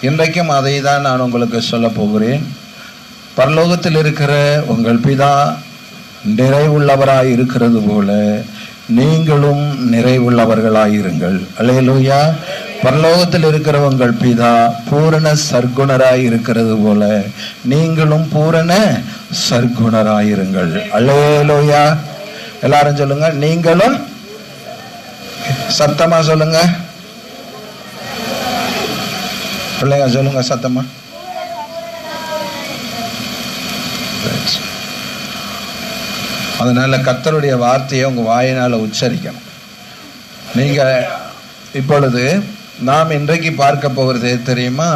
இன்றைக்கும் அதை தான் நான் உங்களுக்கு சொல்ல போகிறேன். பரலோகத்தில் இருக்கிற உங்கள் பிதா நிறைவுள்ளவராய் இருக்கிறது போல நீங்களும் நிறைவுள்ளவர்களாயிருங்கள். அல்லேலூயா. பரலோகத்தில் இருக்கிற உங்கள் பிதா பூரண சர்க்குணராய் இருக்கிறது போல நீங்களும் பூரண சர்க்குணராயிருங்கள். அல்லேலூயா. எல்லாரும் சொல்லுங்க, நீங்களும். சத்தமா சொல்லுங்க பிள்ளைங்க, சொல்லுங்க சத்தமா. அதனால கர்த்தருடைய வார்த்தையை உங்க வாயினால உச்சரிக்கணும். நீங்க இப்பொழுது நாம் இன்றைக்கு பார்க்க போகிறது தெரியுமா?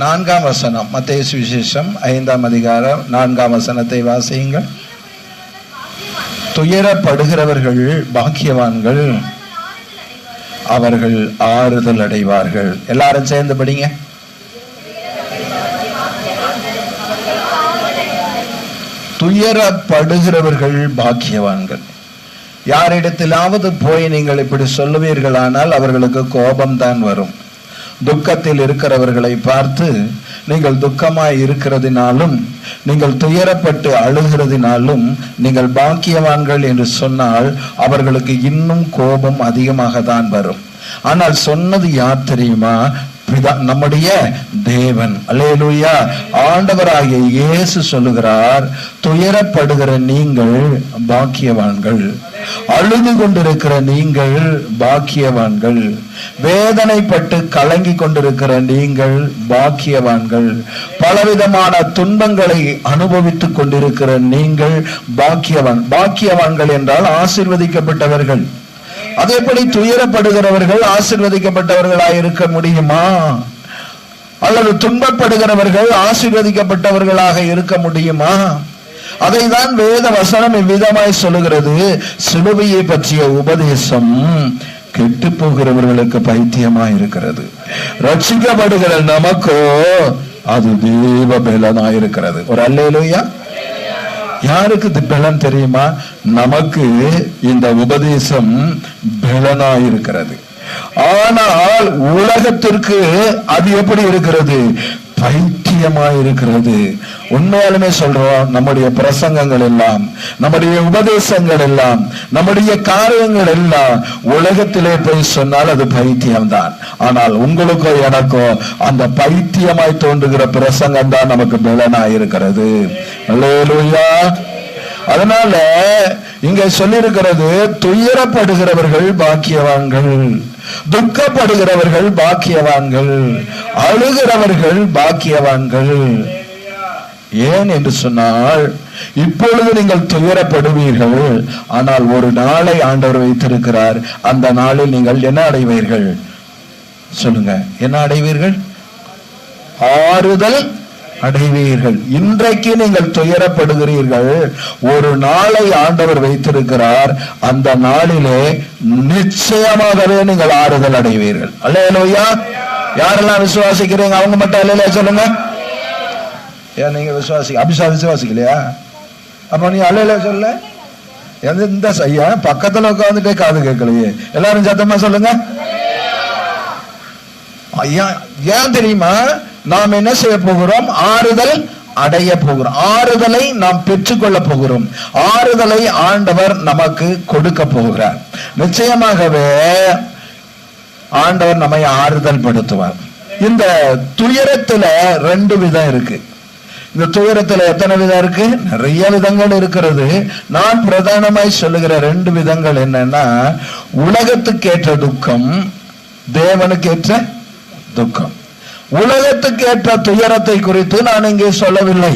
4ஆம் வசனம், மத்தேயு சுவிசேஷம் 5ஆம் அதிகாரம் 4ஆம் வசனத்தை வாசியுங்கள். துயரப்படுகிறவர்கள் பாக்கியவான்கள், அவர்கள் ஆறுதல் அடைவார்கள். எல்லாரும் சேர்ந்து படிங்க. துயரப்படுகிறவர்கள் பாக்கியவான்கள். யாரிடத்திலாவது போய் நீங்கள் இப்படி சொல்லுவீர்களானால் அவர்களுக்கு கோபம் தான் வரும். துக்கத்தில் இருக்கிறவர்களை பார்த்து நீங்கள் துக்கமாய் இருக்கிறதினாலும் நீங்கள் துயரப்பட்டு அழுகிறதினாலும் நீங்கள் பாக்கியவான்கள் என்று சொன்னால் அவர்களுக்கு இன்னும் கோபம் அதிகமாக தான் வரும். ஆனால் சொன்னது யார் தெரியுமா? நம்முடைய தேவன். அல்லேலூயா. ஆண்டவராகிய இயேசு சொல்லுகிறார், துயரப்படுகிற நீங்கள் பாக்கியவான்கள், அழுது கொண்டிருக்கிற நீங்கள் பாக்கியவான்கள், வேதனைப்பட்டு கலங்கி கொண்டிருக்கிற நீங்கள் பாக்கியவான்கள், பலவிதமான துன்பங்களை அனுபவித்துக் கொண்டிருக்கிற நீங்கள் பாக்கியவான்கள் என்றால் ஆசீர்வதிக்கப்பட்டவர்கள். அதேபடி துயரப்படுகிறவர்கள் ஆசீர்வதிக்கப்பட்டவர்களாய் இருக்க முடியுமா? அல்லது துன்பப்படுகிறவர்கள் ஆசீர்வதிக்கப்பட்டவர்களாக இருக்க முடியுமா? அதை தான் வேத வசனம் இவ்விதமாய் சொல்லுகிறது. சிலுவையை பற்றிய உபதேசம் கெட்டு போகிறவர்களுக்கு பைத்தியமாய் இருக்கிறது, ரட்சிக்கப்படுகிற நமக்கோ அது தேவ பலனாயிருக்கிறது. ஒரு அல்லேலூயா. யாருக்கு பலன் தெரியுமா? நமக்கு இந்த உபதேசம் பலனாயிருக்கிறது. ஆனால் உலகத்திற்கு அது எப்படி இருக்கிறது? பைத்தியமாயிருக்கிறது. உண்மையாலுமே சொல்றோம், நம்முடைய பிரசங்கங்கள் எல்லாம், நம்முடைய உபதேசங்கள் எல்லாம், நம்முடைய காரியங்கள் எல்லாம் உலகத்திலே போய் சொன்னால் அது பைத்தியம்தான். ஆனால் உங்களுக்கோ எனக்கோ அந்த பைத்தியமாய் தோன்றுகிற பிரசங்கம் தான் நமக்கு பலனாயிருக்கிறது. அல்லேலூயா. அதனால இங்க சொல்லியிருக்கிறது, துயரப்படுகிறவர்கள் பாக்கியவான்கள், துக்கப்படுகிறவர்கள் பாக்கியவான்கள், அழுகிறவர்கள் பாக்கியவான்கள். ஏன் என்று சொன்னால், இப்பொழுது நீங்கள் துயரப்படுவீர்கள், ஆனால் ஒரு நாளை ஆண்டவர் வைத்திருக்கிறார். அந்த நாளில் நீங்கள் என்ன அடைவீர்கள்? சொல்லுங்க, என்ன அடைவீர்கள்? ஆறுதல் அடைவீர்கள். இன்றைக்கு நீங்கள் துயரப்படுகிறீர்கள், ஒரு நாளை ஆண்டவர் வைத்திருக்கிறார். அந்த நாளிலே நிச்சயமாகவே நீங்கள் ஆறுதல் அடைவீர்கள். அல்லேலூயா. யாரெல்லாம் விசுவாசிக்கிறீங்க அவங்க மட்டும் அல்லேலூயா சொல்லுங்க. ஏன் நீங்க விசுவாசிக்கலையா? அப்ப நீ அல்லேலூயா சொல்ல. எந்த ஐயா பக்கத்துல உட்காந்துட்டே காது கேட்கலையே. எல்லாரும் சத்தமா சொல்லுங்க. ஐயா ஏன் தெரியுமா? நாம் என்ன செய்ய போகிறோம்? ஆறுதல் அடைய போகிறோம். ஆறுதலை நாம் பெற்றுக்கொள்ள போகிறோம். ஆறுதலை ஆண்டவர் நமக்கு கொடுக்க போகிறார். நிச்சயமாகவே ஆண்டவர் நம்மை ஆறுதல் படுத்துவார். இந்த துயரத்துல 2 விதம் இருக்கு. இந்த துயரத்துல எத்தனை விதம் இருக்கு? நிறைய விதங்கள் இருக்கிறது. நான் பிரதானமாய் சொல்லுகிற 2 விதங்கள் என்னன்னா, உலகத்துக்கேற்ற துக்கம், தேவனுக்கேற்ற துக்கம். உலகத்துக்கேற்ற துயரத்தை குறித்து நான் இங்கே சொல்லவில்லை.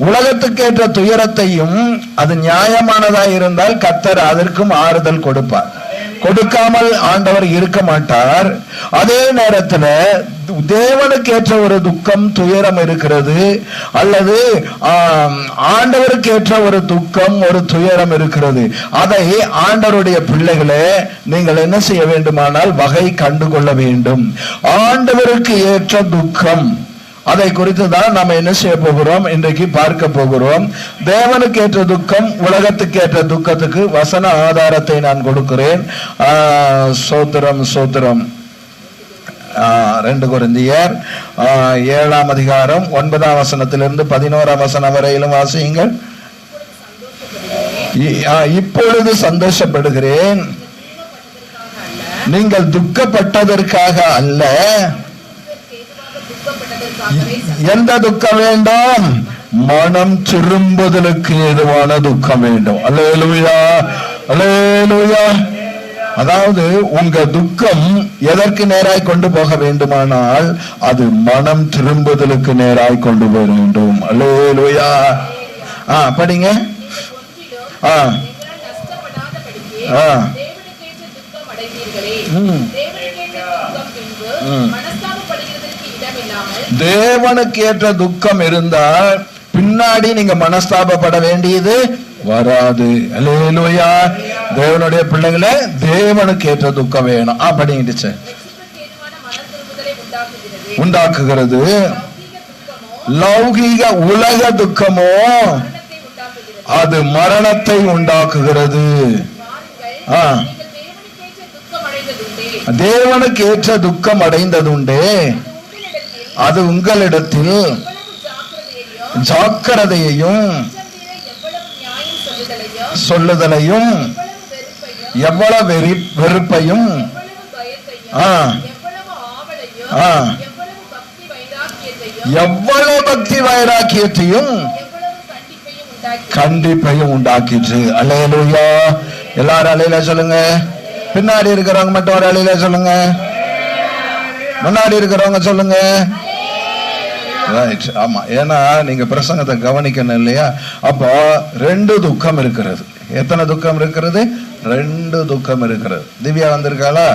உலகத்துக்கேற்ற துயரத்தையும் அது நியாயமானதாக இருந்தால் கர்த்தர் அதற்கும் ஆறுதல் கொடுப்பார். கொடுக்காமல் ஆண்டவர் இருக்க மாட்டார். அதே நேரத்தில் தேவனுக்கு ஏற்ற ஒரு துக்கம் துயரம் இருக்கிறது, அல்லது ஆண்டவருக்கு ஏற்ற ஒரு துக்கம் ஒரு துயரம் இருக்கிறது. அதை ஆண்டவருடைய பிள்ளைகளே நீங்கள் என்ன செய்ய வேண்டுமானால் வகை கண்டுகொள்ள வேண்டும். ஆண்டவருக்கு ஏற்ற துக்கம், அதை குறித்து தான் நாம என்ன செய்ய போகிறோம், இன்றைக்கு பார்க்க போகிறோம். தேவனுக்கு ஏற்ற துக்கம், உலகத்துக்கு ஏற்ற துக்கத்துக்கு வசன ஆதாரத்தை நான் கொடுக்கிறேன். சோத்திரம் சோத்திரம். 2 கொரிந்தியர் 7ஆம் அதிகாரம் 9ஆம் வசனத்திலிருந்து 11ஆம் வசனம் வரையிலும் வாசியுங்கள். இப்பொழுது சந்தோஷப்படுகிறேன், நீங்கள் துக்கப்பட்டதற்காக அல்ல. எந்த துக்கம் வேண்டும்? மனம் திரும்புதலுக்கு ஏதுவான துக்கம் வேண்டும். அல்லேலூயா, அல்லேலூயா. அதாவது உங்க துக்கம் எதற்கு நேராய் கொண்டு போக வேண்டுமானால் அது மனம் திரும்புதலுக்கு நேராய் கொண்டு போக வேண்டும். அல்லேலூயா. படிங்க. தேவனுக்கு ஏற்ற துக்கம் இருந்தால் பின்னாடி நீங்க மனஸ்தாபப்பட வேண்டியது வராது. அல்லேலூயா. தேவனுடைய பிள்ளைகளை தேவனுக்கு ஏற்ற துக்கம் வேணும். படிங்கிடுச்சு. உண்டாக்குகிறது. லௌகீக உலக துக்கமோ அது மரணத்தை உண்டாக்குகிறது. தேவனுக்கு ஏற்ற துக்கம் அடைந்ததுண்டே, அது உங்களிடத்தில் ஜாக்கிரதையையும் சொல்லுதலையும் எவ்வளவு வெறுப்பையும் எவ்வளவு பக்தி வைராக்கியத்தையும் கண்டிப்பையும் உண்டாக்கிற்று. அல்லேலூயா. எல்லாரும் அல்லேலூயா சொல்லுங்க. பின்னாடி இருக்கிறவங்க மட்டும் ஒரு அல்லேலூயா சொல்லுங்க. முன்னாடி இருக்கிறவங்க சொல்லுங்க. ரைட். ஆமா, ஏன்னா நீங்க பிரசங்கத்தை கவனிக்கணும் இல்லையா? அப்போ 2 துக்கம் இருக்கிறது. எத்தனை துக்கம் இருக்கிறது? 2 துக்கம் இருக்கிறது. திவ்யா வந்திருக்காளா?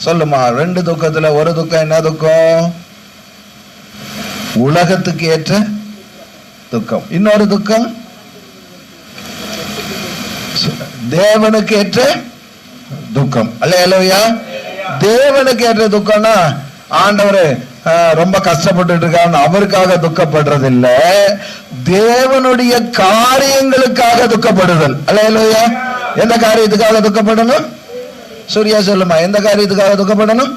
சொல்லுமா. 2 துக்கத்துல ஒரு துக்கம் என்ன துக்கம்? உலகத்துக்கு ஏற்ற துக்கம். இன்னொரு துக்கம் தேவனுக்கு ஏற்ற துக்கம். அல்லேலூயா. தேவனுக்கு ஏற்ற துக்கம்னா ஆண்டவரே ரொம்ப கஷ்டப்பட்டு இருக்கான்னு அவருக்காக துக்கப்படுறது இல்ல, தேவனுடைய காரியங்களுக்காக துக்கப்படுதல். அல்லேலூயா. எந்த காரியத்துக்காக துக்கப்படணும்? சூர்யா சொல்லுமா. எந்த காரியத்துக்காக துக்கப்படணும்?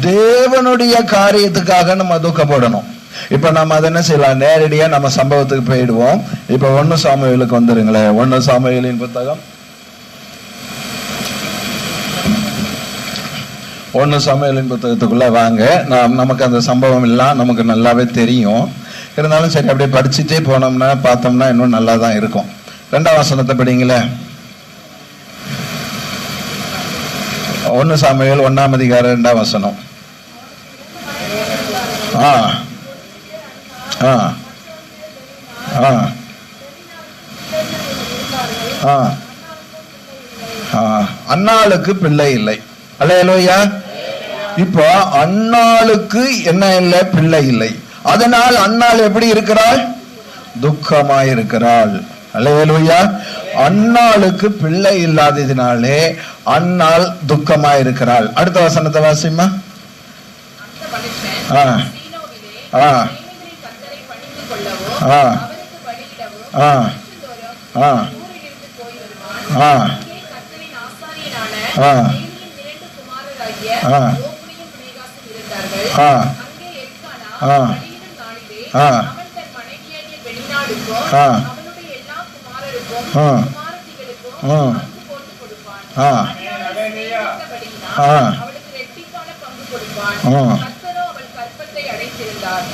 தேவனுடைய காரியத்துக்காக நம்ம துக்கப்படணும். இப்ப நம்ம அதை என்ன செய்யலாம்? நேரடியா நம்ம சம்பவத்துக்கு போயிடுவோம். இப்ப 1 சாமுவேலுக்கு வந்துருங்களேன். 1 சாமுவேலின் புத்தகம் 1 சாமுவேலின் புத்தகத்துக்குள்ள வாங்க. நமக்கு அந்த சம்பவம் எல்லாம் நமக்கு நல்லாவே தெரியும். இருந்தாலும் சரி, அப்படியே படிச்சுட்டே போனோம்னா பார்த்தோம்னா இன்னும் நல்லா தான் இருக்கும். 2ஆம் வசனத்தை படிங்களே. 1 சாமுவேல் 1ஆம் அதிகாரம் 2ஆம் வசனம். அன்னாளுக்கு பிள்ளை இல்லை. அல்லேலூயா. இப்போ அன்னாளுக்கு என்ன இல்லை? பிள்ளை இல்லை. அதனால் அன்னாள் எப்படி இருக்கிறாள்? துக்கமாய் இருக்கிறாள். அல்லேலூயா. அன்னாளுக்கு பிள்ளை இல்லாததினாலே அன்னாள் துக்கமாய் இருக்கிறாள். அடுத்த வசனத்தை வாசிமா.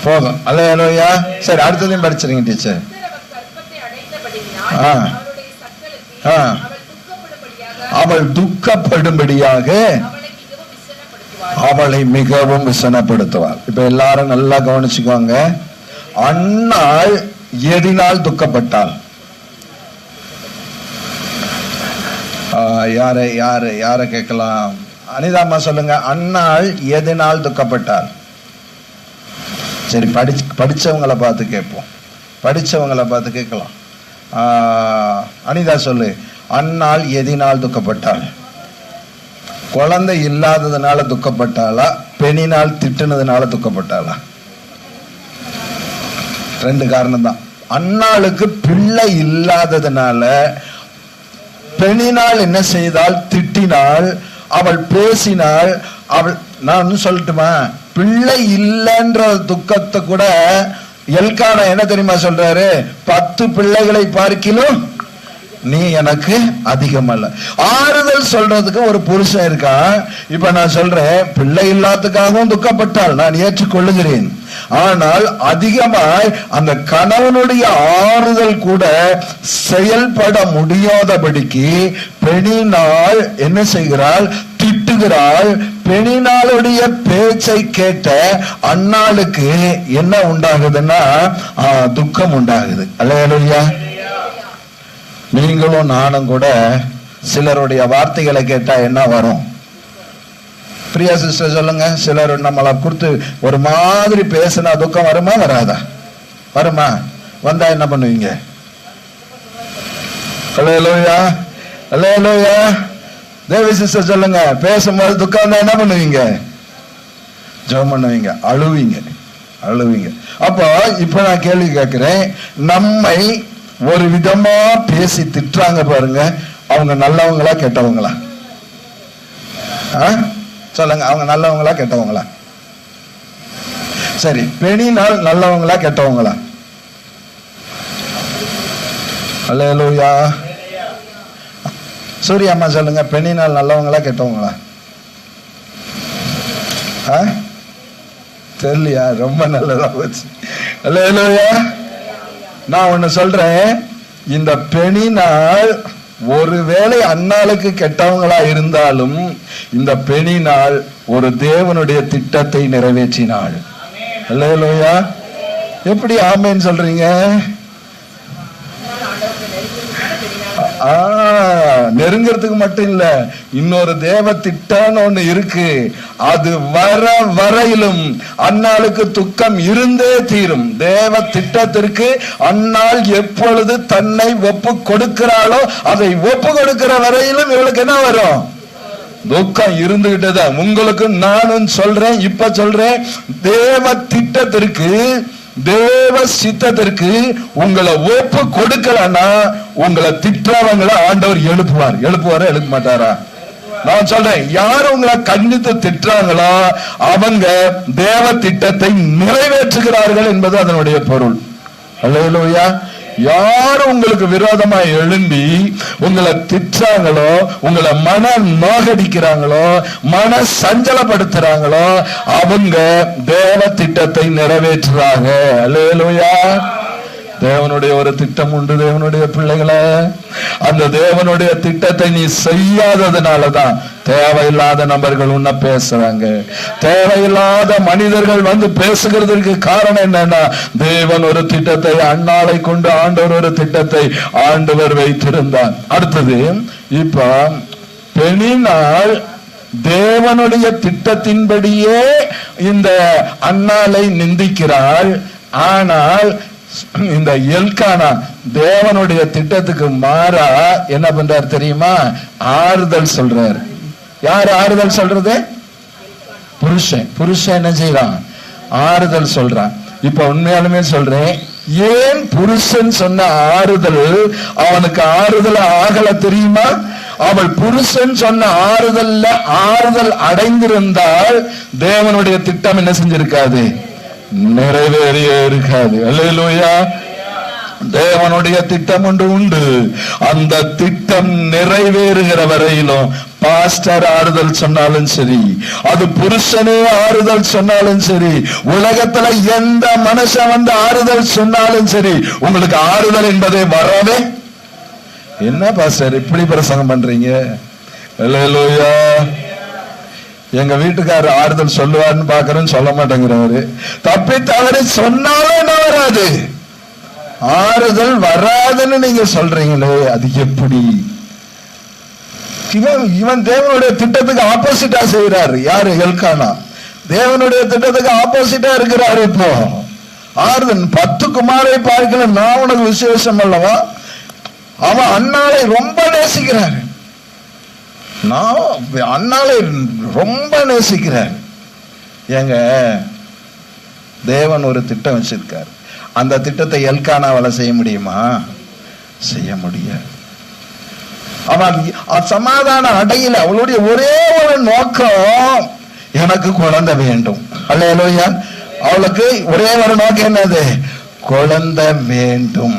போதும். அல்லேலூயா. சரி, அடுத்ததையும் படிச்சிருங்க டீச்சர். அவள் துக்கப்படும்படியாக அவளை மிகவும் விசனப்படுத்துவார். இப்ப எல்லாரும் நல்லா கவனிச்சுக்கோங்க. அன்னாள் எதினால் துக்கப்பட்டாள்? யார கேட்கலாம்? அனிதாம்மா சொல்லுங்க. அன்னாள் எதினால் துக்கப்பட்டாள்? சரி, படிச்சவங்களை பார்த்து கேட்போம். படிச்சவங்களை பார்த்து கேட்கலாம். அனிதா சொல்லு. அன்னாள் எதினால் துக்கப்பட்டாள்? குழந்தை இல்லாததுனால துக்கப்பட்டாளா? பெண்ணினால் திட்டுனதுனால துக்கப்பட்டாளா? 2 காரணம் தான். அன்னாளுக்கு பிள்ளை இல்லாததுனால பெண்ணினால் என்ன செய்தால்? திட்டினாள், அவள் பேசினாள், அவள் நான் சொல்லட்டுமா, பிள்ளை இல்லைன்ற துக்கத்தை கூட எல்கானா என்ன தெரியுமா சொல்றாரு, 10 பிள்ளைகளை பார்க்கிலும் நீ எனக்கு அதிகம் அல்ல. ஆறுதல் சொல்றதுக்கு ஒரு புருஷன் இருக்கா. இப்ப நான் சொல்றேன், பிள்ளை இல்லாததுக்காகவும் துக்கப்பட்டால் நான் ஏற்றுக்கொள்ளுகிறேன். ஆனால் அதிகமாய் அந்த கணவனுடைய ஆறுதல் கூட செயல்பட முடியாதபடிக்கு பெணினாள் என்ன செய்கிறாள், திட்டுகிறாள். பெணினாளுடைய பேச்சை கேட்ட அன்னாளுக்கு என்ன உண்டாகுதுன்னா துக்கம் உண்டாகுது. அல்லேலூயா. நீங்களும் நானும் கூட சிலருடைய வார்த்தைகளை கேட்டா என்ன வரும்? பிரியா சிஸ்டர் சொல்லுங்க, சிலர் நம்மளை குறித்து ஒரு மாதிரி பேசினா துக்கம் வருமா வராதா? வருமா? வந்தா என்ன பண்ணுவீங்க? அல்லேலூயா, அல்லேலூயா. தேவி சிஸ்டர் சொல்லுங்க, பேசும்போது துக்கம் வந்தா என்ன பண்ணுவீங்க? ஜெபம் பண்ணுவீங்க, அழுவீங்க, அழுவீங்க. அப்போ இப்ப நான் கேள்வி கேட்கிறேன், நம்மை ஒரு விதமா பேசி திட்டுறாங்க பாருங்க, அவங்க நல்லவங்களா கெட்டவங்களா? சொல்லுங்க, அவங்க நல்லவங்களா கெட்டவங்களா? சரி, பெணினால் நல்லவங்களா கெட்டவங்களா? அல்லேலூயா. சூரிய அம்மா சொல்லுங்க, பெணினால் நல்லவங்களா கெட்டவங்களா? தெரியலையா? ரொம்ப நல்லதா போச்சு. அல்லேலூயா. நான் ஒண்ணு சொல்றேன், இந்த பெணினால் ஒருவேளை அன்னாளுக்கு கெட்டவங்களா இருந்தாலும் இந்த பெணினால் ஒரு தேவனுடைய திட்டத்தை நிறைவேற்றினாள். அல்லேலூயா. எப்படி ஆமேன்னு சொல்றீங்க? நெருங்கிறதுக்கு மட்டும் இல்ல, இன்னொரு தேவ திட்டம்னு ஒண்ணு இருக்கு. அது வர வரையிலும் அன்னாளுக்கு துக்கம் இருந்தே தீரும். தேவ திட்டத்திற்கு அன்னாள் எப்பொழுது தன்னை ஒப்பு கொடுக்கிறாளோ அதை ஒப்பு கொடுக்கிற வரையிலும் இவளுக்கு என்ன வரும்? துக்கம் இருந்துகிட்டதான். உங்களுக்கு நானும் சொல்றேன், இப்ப சொல்றேன், தேவ திட்டத்திற்கு தேவ சித்தத்திற்கு உங்களை ஒப்பு கொடுக்கலன்னா உங்களை திட்டவங்களை ஆண்டவர் எழுப்புவார். எழுப்புவாரா எழுப்ப மாட்டாரா? நான் சொல்றேன், யாரு உங்களை கண்டித்து திட்டுறாங்களோ அவங்க தேவ திட்டத்தை நிறைவேற்றுகிறார்கள் என்பது அதனுடைய பொருள். அல்லேலூயா. யாரு உங்களுக்கு விரோதமா எழும்பி உங்களை திட்டுறாங்களோ, உங்களை மன நோகடிக்கிறாங்களோ, மன சஞ்சலப்படுத்துறாங்களோ அவங்க தேவ திட்டத்தை நிறைவேற்றுறாங்க. அல்லேலூயா. தேவனுடைய ஒரு திட்டம் உண்டு தேவனுடைய பிள்ளைகளை. அந்த தேவனுடைய திட்டத்தை நீ செய்யாததுனாலதான் தேவையில்லாத நபர்கள் உன்ன பேசுறாங்க. தேவையில்லாத மனிதர்கள் வந்து பேசுகிறதுக்கு காரணம் என்னன்னா, தேவன் ஒரு திட்டத்தை, அன்னாளை கொண்டு ஆண்டவர் ஒரு திட்டத்தை ஆண்டவர் வைத்திருந்தார். அடுத்தது, இப்ப பெணினாள் தேவனுடைய திட்டத்தின்படியே இந்த அன்னாளை நிந்திக்கிறாள். ஆனால் இந்த எல்கானா தேவனுடைய திட்டத்துக்கு மாறா என்ன பண்றார் தெரியுமா? ஆறுதல் சொல்றார். யார் ஆறுதல் சொல்றது? புருஷன். புருஷன் என்ன செய்யறான்? ஆறுதல் சொல்றான். இப்ப உண்மையாலுமே சொல்றேன், ஏன் புருஷன் சொன்ன ஆறுதல் அவனுக்கு ஆறுதல் ஆகல தெரியுமா? அவள் புருஷன் சொன்ன ஆறுதல் அடைந்திருந்தால் தேவனுடைய திட்டம் என்ன செஞ்சிருக்காது? நிறைவேறியே இருக்காது. அல்லேலூயா. தேவனுடைய திட்டம் ஒன்று உண்டு. அந்த திட்டம் நிறைவேறுகிற வரையிலும் பாஸ்டர் ஆறுதல் சொன்னாலும் சரி, அது புருஷனே ஆறுதல் சொன்னாலும் சரி, உலகத்துல எந்த மனுஷன் வந்து ஆறுதல் சொன்னாலும் சரி, உங்களுக்கு ஆறுதல் என்பதே வரவே. என்ன பாஸ்டர் இப்படி பிரசங்கம் பண்றீங்க? அல்லேலூயா. எங்க வீட்டுக்காரர் ஆறுதல் சொல்லுவாருன்னு பாக்குறேன்னு சொல்ல மாட்டேங்கிறவரு. தப்பி தவறி சொன்னாலும் என்ன வராது? ஆறுதல் வராதுன்னு நீங்க சொல்றீங்களே, அது எப்படி? இவன் தேவனுடைய திட்டத்துக்கு ஆப்போசிட்டா செய்யறாரு. யாரு? எல்கானா. தேவனுடைய திட்டத்துக்கு ஆப்போசிட்டா இருக்கிறாரு. இப்போ ஆறுதல் 10 குமாரை பார்க்கல, நான் உனக்கு விசேஷம் அல்லவா? அவன் அன்னாளை ரொம்ப நேசிக்கிறாரு. நான் அன்னாளை ரொம்ப நேசிக்கிறார். ஏங்க, தேவன் ஒரு திட்டம் வச்சிருக்காரு. அந்த திட்டத்தை எல்கானாவால செய்ய முடியுமா? செய்ய முடியாது. அவன் சமாதானம் அடையில. அவளுடைய ஒரே ஒரு நோக்கம் எனக்கு குழந்தை வேண்டும். அல்லேலூயா. அவளுக்கு ஒரே ஒரு நோக்கம் என்னது? குழந்தை வேண்டும்.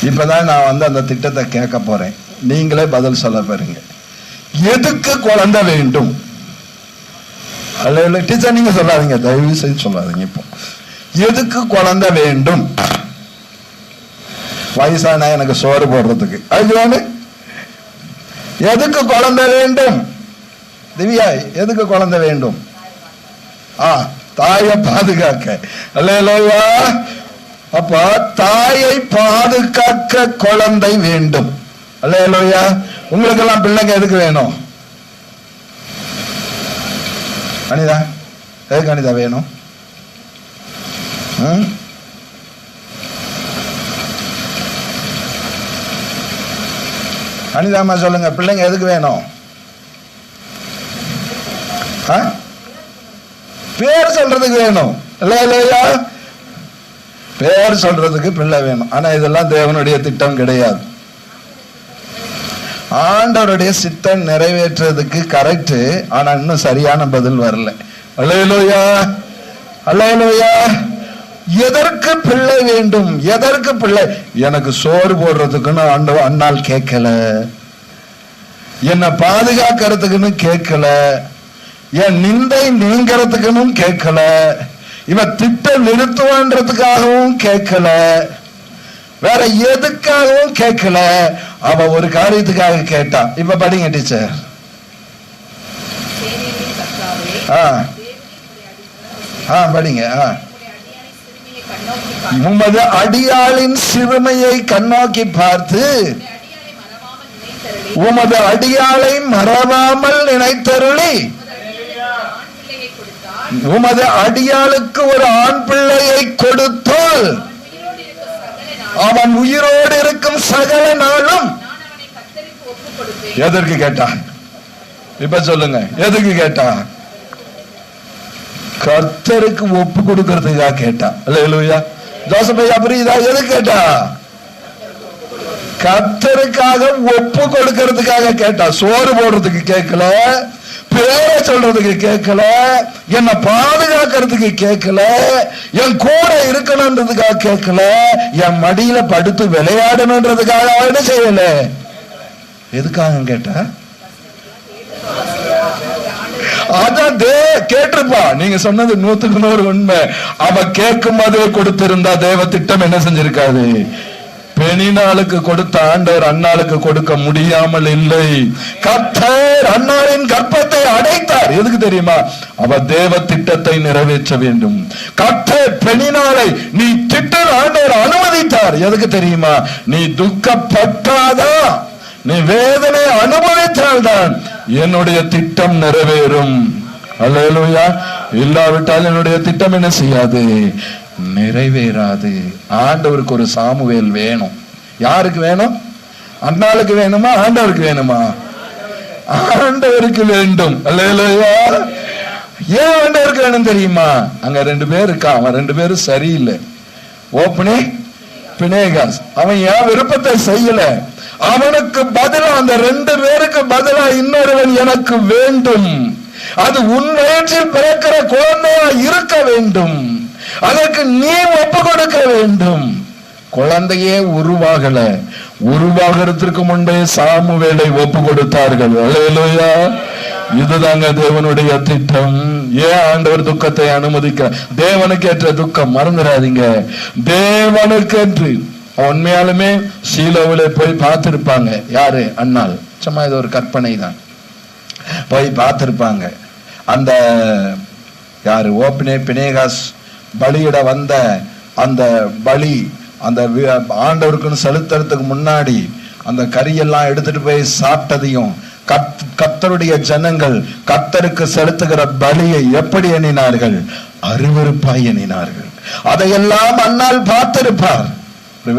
இப்பதான் நான் அந்த திட்டத்தை கேட்க போறேன். நீங்களே பதில் சொல்ல பாருங்க. எதுக்கு குழந்தை வேண்டும்? அல்ல டீச்சர் நீங்க சொல்லாதீங்க, தயவு செய்து சொல்லாதீங்க. இப்போ எதுக்கு குழந்தை வேண்டும்? வயசான எனக்கு சோறு போடுறதுக்கு. அது எதுக்கு குழந்தை வேண்டும்? திவ்யா, எதுக்கு குழந்தை வேண்டும்? தாயை பாதுகாக்க. அல்லேலூயா. அப்ப தாயை பாதுகாக்க குழந்தை வேண்டும். அல்லேலூயா. உங்களுக்கு எல்லாம் பிள்ளைங்க எதுக்கு வேணும்? அனிதா, எதுக்கு அனிதா வேணும்? அனிதாமா சொல்லுங்க, பிள்ளைங்க எதுக்கு வேணும்? பேர் சொல்றதுக்கு வேணும். இல்லையா? பேர் சொல்றதுக்கு பிள்ளை வேணும். ஆனா இதெல்லாம் தேவனுடைய திட்டம் கிடையாது. ஆண்டவருடைய சித்தம் நிறைவேற்றுறதுக்கு கரெக்ட். ஆனா இன்னும் சரியான பதில் வரல. அல்லேலூயா, அல்லேலூயா. எதற்கு பிள்ளை வேண்டும்? எதற்கு பிள்ளை? எனக்கு சோறு போடுறதுக்குன்னு அண்ணால் கேட்கல, என்னை பாதுகாக்கிறதுக்குன்னு கேட்கல, என் நிந்தை நீங்கிறதுக்குன்னு கேட்கல, இவன் திட்டம் நிறுத்துவான்றதுக்காகவும் கேட்கல, வேற எதுக்காகவும் கேட்கல. அவ ஒரு காரியத்துக்காக கேட்டா. இப்ப படிங்க டீச்சர். படிங்க. உமது அடியாளின் சிறுமையை கண்ணோக்கி பார்த்து உமது அடியாளை மறவாமல் நினைத்தருளி உமது அடியாளுக்கு ஒரு ஆண் பிள்ளையை கொடுத்தால் அவன் உயிரோடு இருக்கும் சகல நாளும். எதற்கு கேட்டா? இப்ப சொல்லுங்க, எதுக்கு கேட்டா? கர்த்தருக்கு ஒப்பு கொடுக்கறதுக்காக கேட்டா. அல்லேலூயா. ஜோசப் ஐயா புரியுதா? எதுக்கு கேட்டா? கர்த்தருக்காக ஒப்பு கொடுக்கறதுக்காக கேட்டா. சோறு போடுறதுக்கு கேட்கல, பேரை சொல்றதுக்கு கேட்கல, என்னை பாதுகாக்கிறதுக்கு கேட்கல, என் கூட இருக்கணும்ன்றதுக்காக கேட்கல, என் மடியில படுத்து விளையாடணுன்றதுக்காக என்ன செய்யல. எதுக்காக கேட்டா? அதான் கேட்டிருப்பா. நீங்க சொன்னது 100% உண்மை. அவ கேட்கும் போதே கொடுத்திருந்தா தேவ திட்டம் என்ன செஞ்சிருக்காது? பெணினாளுக்கு கொடுத்த ஆண்டவர் அன்னாளுக்கு கொடுக்க முடியாமல் இல்லை. கர்த்தர் அன்னாளின் கர்ப்பத்தை அடைத்தார். எதுக்கு தெரியுமா? அவ தேவ திட்டத்தை நிறைவேற்ற வேண்டும். கர்த்தர் பெணினாளை நீ திட்டம் ஆண்டவர் அனுமதித்தார். எதுக்கு தெரியுமா? நீ துக்கப்பட்டாதான், நீ வேதனை அனுபவித்தால்தான் என்னுடைய திட்டம் நிறைவேறும். அல்லேலூயா. இல்லாவிட்டால் என்னுடைய திட்டம் என்ன செய்யாது? நிறைவேறாது. ஆண்டவருக்கு ஒரு சாமுவேல் வேணும். யாருக்கு வேணும்? அண்ணாளுக்கு வேணுமா? ஆண்டவருக்கு வேணுமா? ஆண்டவருக்கு வேண்டும். அல்லேலூயா. ஏன் ஆண்டவருக்கு வேணும் தெரியுமா? அங்க 2 பேர் இருக்கா. அவன் 2 பேரும் சரியில்லை. ஓப்பனே பினேகாஸ். அவன் என் விருப்பத்தை செய்யல. அவனுக்கு பதிலா, அந்த 2 பேருக்கு பதிலா இன்னொருவன் எனக்கு வேண்டும். அது உன் வயிற்றில் பிறக்கிற குழந்தையா இருக்க வேண்டும். அதற்கு நீ ஒப்பு கொடுக்க வேண்டும். குழந்தையே உருவாகல. உருவாகிறதுக்கு முன்பே சாமுவேலை ஒப்பு கொடுத்தார்கள். அல்லேலூயா. இதுதாங்க தேவனுடைய திட்டம். ஏன் ஆண்டவர் துக்கத்தை அனுமதிக்க? தேவனுக்கு ஏற்ற துக்கம் மறந்துடாதீங்க. தேவனுக்கு என்று உண்மையாலுமே சீலோவில போய் பார்த்திருப்பாங்க. யாரு? அண்ணாள். சும்மா இது ஒரு கற்பனை தான். போய் பார்த்திருப்பாங்க. அந்த யாரு? ஓப்பனே பினேகாஸ் பலியிட வந்த அந்த பலி, அந்த ஆண்டவருக்குன்னு செலுத்துறதுக்கு முன்னாடி அந்த கரியெல்லாம் எடுத்துட்டு போய் சாப்பிட்டதையும், கர்த்தருடைய ஜனங்கள் கர்த்தருக்கு செலுத்துகிற பலியை எப்படி எண்ணினார்கள்? அருவருப்பாய் எண்ணினார்கள். அதையெல்லாம் அண்ணால் பார்த்திருப்பார்.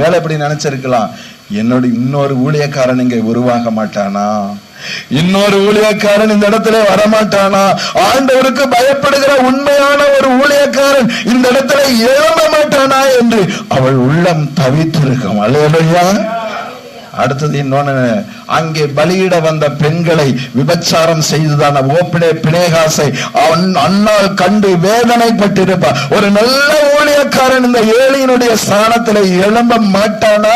வேலை எப்படி நினைச்சிருக்கலாம்? என்னோட இன்னொரு ஊழியக்காரன் இங்க உருவாக மாட்டானா? இன்னொரு ஊழியக்காரன் இந்த இடத்துல வரமாட்டானா? ஆண்டவருக்கு பயப்படுகிற உண்மையான ஒரு ஊழியக்காரன் இந்த இடத்துல எழும்ப மாட்டானா என்று அவள் உள்ளம் தவித்திருக்கும். அல்லேலூயா. அடுத்தது இன்னொன்னு, அங்கே பலியிட வந்த பெண்களை விபச்சாரம் செய்துதான ஓப்பிலே பினேகாசை அண்ணால் கண்டு வேதனைப்பட்டிருப்பார். ஒரு நல்ல ஊழியக்காரன் இந்த ஏழையினுடைய ஸ்தானத்தில் எழும்ப மாட்டானா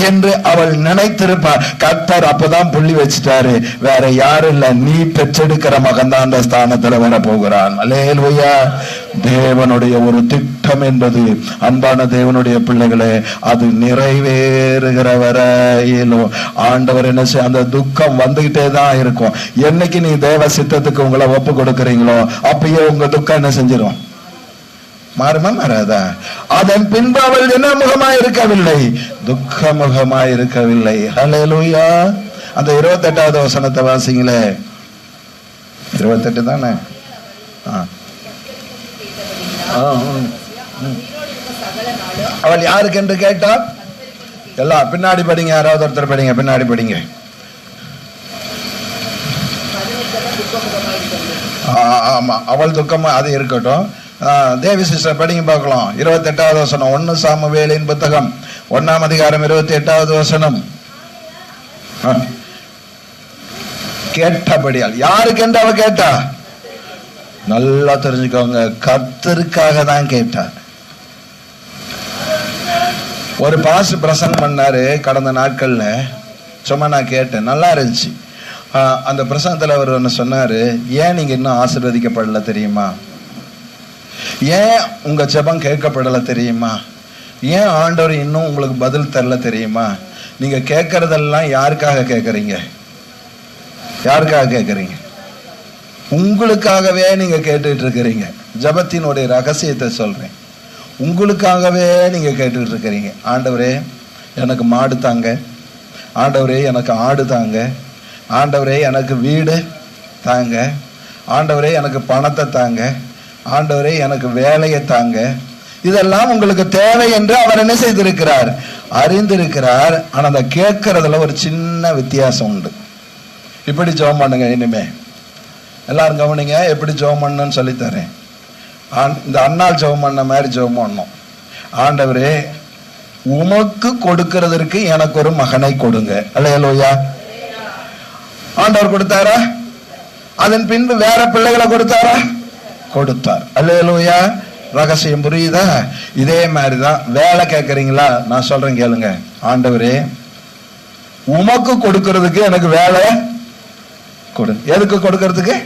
என்று அவள் நினைத்திருப்பார். கர்த்தர் அப்பதான் புள்ளி வச்சுட்டாரு, வேற யாரும் இல்ல, நீ பெற்றெடுக்கிற மகன் தான் அந்த ஸ்தானத்துல வர போகிறான். அல்லேலூயா. தேவனுடைய ஒரு திட்டம் என்பது அன்பான தேவனுடைய பிள்ளைகளே, அது நிறைவேறுகிற வரையிலும் ஆண்டவர் என்ன செய்ய, அந்த துக்கம் வந்துகிட்டே தான் இருக்கும். என்னைக்கு நீ தேவ சித்தத்துக்கு உங்களை ஒப்பு கொடுக்கிறீங்களோ அப்பயே உங்க துக்கம் என்ன செஞ்சிடும், மாறுமா மாறாதா? அதன் பின்பு அவள் என்ன முகமாய் இருக்கவில்லை, துக்க முகமாய் இருக்கவில்லை. ஹல்லேலூயா. அந்த 28வது வசனத்தை வாசிங்களே. 28 தானே? அவள் யாருக்கு என்று கேட்டால், எல்லாம் பின்னாடி படிங்க, யாராவது ஒருத்தர் படிங்க, பின்னாடி படிங்க. ஆமா, அவள் துக்கமா அது இருக்கட்டும். தேவி சிஸ்டர் படிங்க பார்க்கலாம். 28வது வசனம், 1 சாமுவேலின் புத்தகம் 1ஆம் அதிகாரம் 28வது வசனம். கேட்டபடியால், யாருக்கு என்று அவ கேட்டா? நல்லா தெரிஞ்சுக்கோங்க, கர்த்தருக்காக தான் கேட்டா. ஒரு பாஸ்டர் பிரசங்கம் பண்ணாரு கடந்த நாட்கள்ல, சும்மா நான் கேட்டேன், நல்லா இருந்துச்சு. அந்த பிரசங்கத்துல அவர் ஒன்று சொன்னாரு, ஏன் நீங்க இன்னும் ஆசீர்வதிக்கப்படல தெரியுமா? ஏன் உங்க ஜெபம் கேட்கப்படல தெரியுமா? ஏன் ஆண்டவர் இன்னும் உங்களுக்கு பதில் தரல தெரியுமா? நீங்க கேட்கறதெல்லாம் யாருக்காக கேட்கறீங்க? யாருக்காக கேட்கறீங்க? உங்களுக்காகவே நீங்க கேட்டுட்டு இருக்கிறீங்க. ஜெபத்தினுடைய ரகசியத்தை சொல்றேன், உங்களுக்காகவே நீங்க கேட்டுட்டு இருக்கிறீங்க. ஆண்டவரே எனக்கு மாடு தாங்க, ஆண்டவரே எனக்கு ஆடு தாங்க, ஆண்டவரே எனக்கு வீடு தாங்க, ஆண்டவரே எனக்கு பணத்தை தாங்க, ஆண்டவரே எனக்கு வேலையை தாங்க. இதெல்லாம் உங்களுக்கு தேவை என்று அவர் என்ன செய்திருக்கிறார், அறிந்திருக்கிறார். ஆனா அந்த கேட்கறதுல ஒரு சின்ன வித்தியாசம் உண்டு. இப்படி ஜெபம் பண்ணுங்க, இனிமே எல்லாரும் கவனிங்க, எப்படி ஜெபம் பண்ணணும்னு சொல்லித்தரேன். இந்த அண்ணால் ஜெபம் பண்ண மாதிரி ஜெபம் பண்ணணும். ஆண்டவரே உமக்கு கொடுக்கிறதற்கு எனக்கு ஒரு மகனை கொடுங்க. அல்லேலூயா. ஆண்டவர் கொடுத்தாரா? அதன் பின்பு வேற பிள்ளைகளை கொடுத்தாரா? கொடுத்தார். அல்லேலூயா. ரகசியம் புரியுதா? இதே மாதிரிதான் வேலை கேட்கறீங்களா? நான் சொல்றேன் கேளுங்க. ஆண்டவரே உமக்கு கொடுக்கிறதுக்கு எனக்கு வேலை கொடு. எதுக்கு கொடுக்கிறதுக்கு?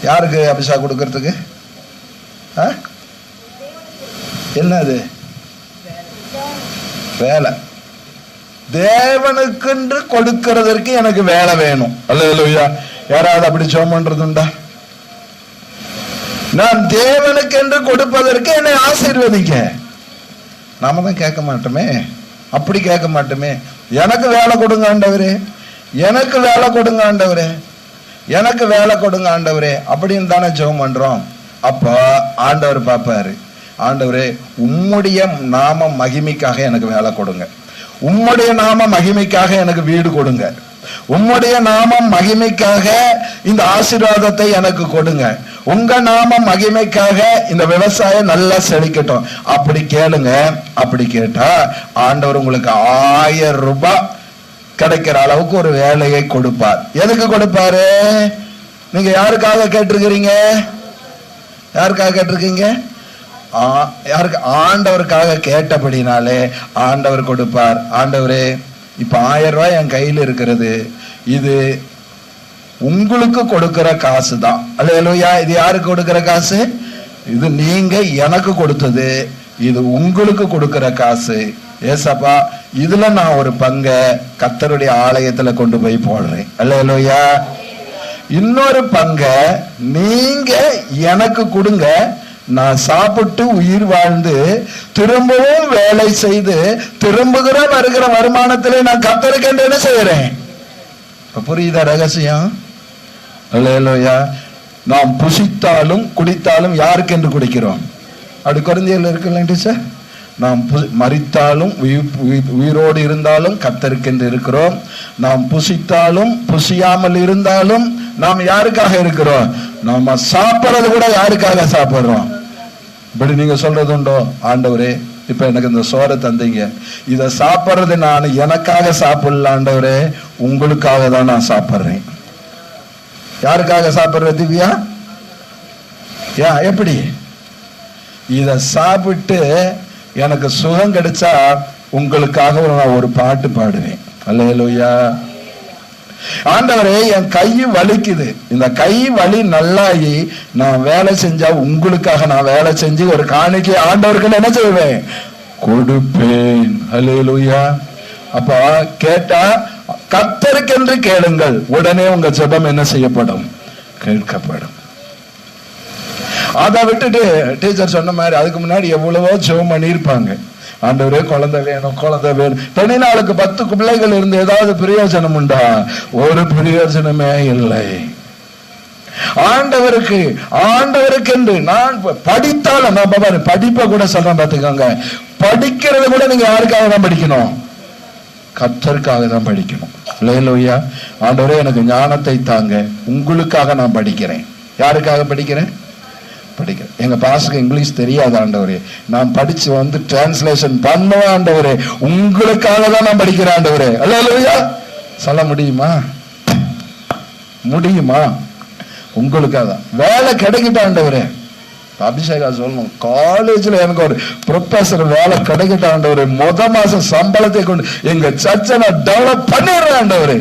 யாருக்கு அபிஷேகம் கொடுக்கிறதுக்கு? என்னது வேலை? தேவனுக்கு கொடுக்கிறதற்கு எனக்கு வேலை வேணும். அல்லேலூயா. யாராவது அப்படி ஜெபம் பண்றதுண்டா? நான் தேவனுக்கு என்று கொடுப்பதற்கு என்னை ஆசீர்வதிக்க. நாம தான் கேட்க மாட்டோமே, அப்படி கேட்க மாட்டோமே. எனக்கு வேலை கொடுங்க ஆண்டவரே, எனக்கு வேலை கொடுங்க ஆண்டவரே, எனக்கு வேலை கொடுங்க ஆண்டவரே அப்படின்னு தானே ஜெபம் பண்றோம். அப்போ ஆண்டவர் பார்ப்பாரு, ஆண்டவரே உம்முடைய நாம மகிமைக்காக எனக்கு வேலை கொடுங்க, உம்முடைய நாம மகிமைக்காக எனக்கு வீடு கொடுங்க, உம்முடைய நாமம் மகிமைக்காக இந்த ஆசீர்வாதத்தை எனக்கு கொடுங்க, உங்க நாம மகிமைக்காக இந்த விவசாயம் நல்லா செழிக்கட்டும். அப்படி கேளுங்க. அப்படி கேட்டா ஆண்டவர் உங்களுக்கு 1000 ரூபாய் கிடைக்கிற அளவுக்கு ஒரு வேலையை கொடுப்பார். எதுக்கு கொடுப்பாரு? நீங்க யாருக்காக கேட்டிருக்கிறீங்க? யாருக்காக கேட்டிருக்கீங்க? யாருக்கு? ஆண்டவருக்காக கேட்டபடினாலே ஆண்டவர் கொடுப்பார். ஆண்டவரே இப்ப 1000 ரூபாய் என் கையில் இருக்கிறது, இது உங்களுக்கு கொடுக்கிற காசு தான். அல்லேலூயா. இது யாருக்கு கொடுக்கிற காசு? இது நீங்க எனக்கு கொடுத்தது, இது உங்களுக்கு கொடுக்கிற காசு. ஏசப்பா இதுல நான் ஒரு பங்கை கர்த்தருடைய ஆலயத்துல கொண்டு போய் போடுறேன். அல்லேலூயா. இன்னொரு பங்கை நீங்க எனக்கு கொடுங்க, நான் சாப்பிட்டு உயிர் வாழ்ந்து திரும்பவும் வேலை செய்து திரும்புகிற வருகிற வருமானத்திலே நான் கர்த்தருக்கு என்ன செய்யறேன். புரியுதா ரகசியம்? அல்லேலூயா. நாம் புசித்தாலும் குடித்தாலும் யாருக்கு என்று குடிக்கிறோம்? அப்படி குழந்தைகள் இருக்குல்ல டீச்சர். நாம் மரித்தாலும் உயிரோடு இருந்தாலும் கர்த்தருக்கென்று இருக்கிறோம். நாம் புசித்தாலும் புசியாமல் இருந்தாலும் நாம் யாருக்காக இருக்கிறோம்? நாம சாப்பிடுறது கூட யாருக்காக சாப்பிடுறோம்? இப்படி நீங்க சொல்றது உண்டோ? ஆண்டவரே இப்ப எனக்கு இந்த சோறை தந்தீங்க, இத சாப்பிடுறது நான் எனக்காக சாப்பிடல ஆண்டவரே, உங்களுக்காக தான் நான் சாப்பிடுறேன். யாருக்காக சாப்பிடுற திவ்யா? எப்படி? இத சாப்பிட்டு எனக்கு சுகம் கிடைச்சா உங்களுக்காக நான் ஒரு பாட்டு பாடுவேன். அல்லேலூயா. ஆண்டவரே, என் கை வலிக்குது, இந்த கை வலி நல்லாகி நான் வேலை செஞ்சா உங்களுக்காக நான் வேலை செஞ்சு ஒரு காணிக்கை ஆண்டவருக்கு என்ன செய்வேன்? கொடுப்பேன். அல்லேலூயா. அப்ப கேட்டா கர்த்தருக்கென்று கேளுங்கள், உடனே உங்க ஜெபம் என்ன செய்யப்படும்? கேட்கப்படும். அதை விட்டுட்டு டீச்சர் சொன்ன மாதிரி அதுக்கு முன்னாடி எவ்வளவோ ஜெபம் பண்ணியிருப்பாங்க. ஆண்டவரே குழந்தை வேணும், குழந்தை வேணும். 14 10 பிள்ளைகள் இருந்து ஏதாவது பிரயோஜனம் உண்டா? ஒரு பிரயோஜனமே இல்லை. ஆண்டவருக்கு என்று நான் படித்தாலும், நான் பாரு படிப்பை கூட சொல்றேன் பாத்துக்கோங்க, படிக்கிறது கூட நீங்க யாருக்காக தான் படிக்கணும்? கர்த்தருக்காக தான் படிக்கணும். அல்லேலூயா. ஆண்டவரே எனக்கு ஞானத்தை தாங்க, உங்களுக்காக நான் படிக்கிறேன். யாருக்காக படிக்கிறேன்? எங்க பாஸ்டருக்கு இங்கிலீஷ் தெரியாது ஆண்டவரே, நான் படிச்சு வந்து டிரான்ஸ்லேஷன் பண்ணுவேன் ஆண்டவரே, உங்களுக்காக தான் நான் படிக்கிறேன் ஆண்டவரே. அல்லேலூயா. சொல்ல முடியுமா? உங்களுக்காக வேலை கிடைக்கிட்ட ஆண்டவரே. அபிஷேகா சொல்லணும், காலேஜ்ல எனக்கு ஒரு ப்ரொஃபசர் வேலை கிடைக்கிட்ட ஆண்டவரே, மாசம் சம்பளத்தை கொண்டு எங்க சர்ச்சை நான் டெவலப் பண்ணிடுறேன் ஆண்டவரே.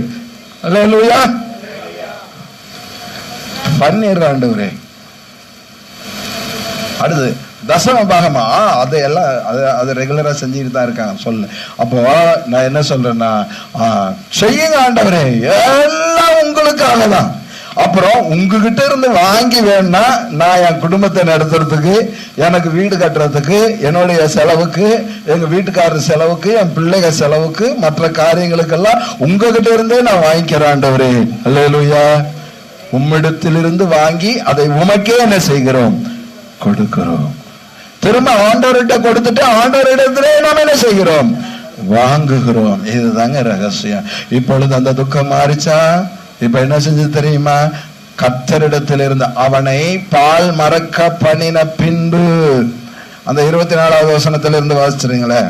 அல்லேலூயா. பண்ணிடுறேன் ஆண்டவரே. அடுத்து தசம பாகமா அதையெல்லாம் அதை ரெகுலரா செஞ்சுட்டு தான் இருக்காங்க. சொல்ல அப்போ நான் என்ன சொல்றேன்னா, செய்யுங்க ஆண்டவரே, எல்லாம் உங்களுக்காக தான். அப்புறம் உங்ககிட்ட இருந்து வாங்கி வேணும்னா நான் என் குடும்பத்தை நடத்துறதுக்கு, எனக்கு வீடு கட்டுறதுக்கு, என்னுடைய செலவுக்கு, எங்க வீட்டுக்காரர் செலவுக்கு, என் பிள்ளைங்க செலவுக்கு, மற்ற காரியங்களுக்கெல்லாம் உங்ககிட்ட இருந்தே நான் வாங்கிக்கிறேன் ஆண்டவரே. அல்லேலூயா. உம்மிடத்திலிருந்து வாங்கி அதை உமக்கே என்ன செய்கிறோம்? கொடுக்கிறோம். திரும்ப ஆண்டவர்கிட்ட கொடுத்துட்டு ஆண்டவரிடத்திலே நாம் என்ன செய்கிறோம்? வாங்குகிறோம். இதுதாங்க ரகசியம். இப்பொழுது அந்த துக்கம் மாறிச்சா? இப்ப என்ன செஞ்சது தெரியுமா? கர்த்தரிடத்தில் இருந்த அவனை பால் மறக்க பண்ணின பின்பு, அந்த 24வது வசனத்திலிருந்து வாசிச்சுறீங்களே.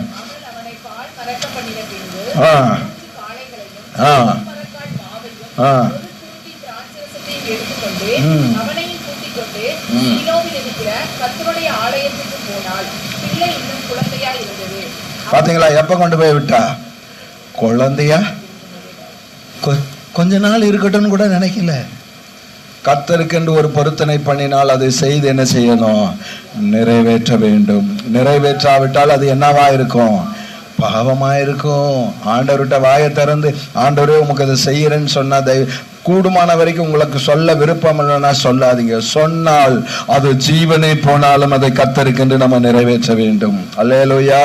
பாத்தீங்களா? எப்ப கொண்டு போய் விட்டா? குழந்தையா கொஞ்ச நாள் இருக்கட்டும் கூட நினைக்கல. கர்த்தருக்கென்று ஒரு பொருத்தனை பண்ணினால் அதை செய்து என்ன செய்யணும்? நிறைவேற்ற வேண்டும். நிறைவேற்றாவிட்டால் அது என்னவா இருக்கும்? பாவமா இருக்கும். ஆண்டவர்கிட்ட வாயை திறந்து, ஆண்டவரே உமக்கு அதை செய்யறேன்னு சொன்னா கூடுமான வரைக்கும் உங்களுக்கு சொல்ல விருப்பம் இல்லைன்னா சொல்லாதீங்க. சொன்னால் அது ஜீவனே போனாலும் அதை கர்த்தருக்கென்று நம்ம நிறைவேற்ற வேண்டும். அல்லேலூயா.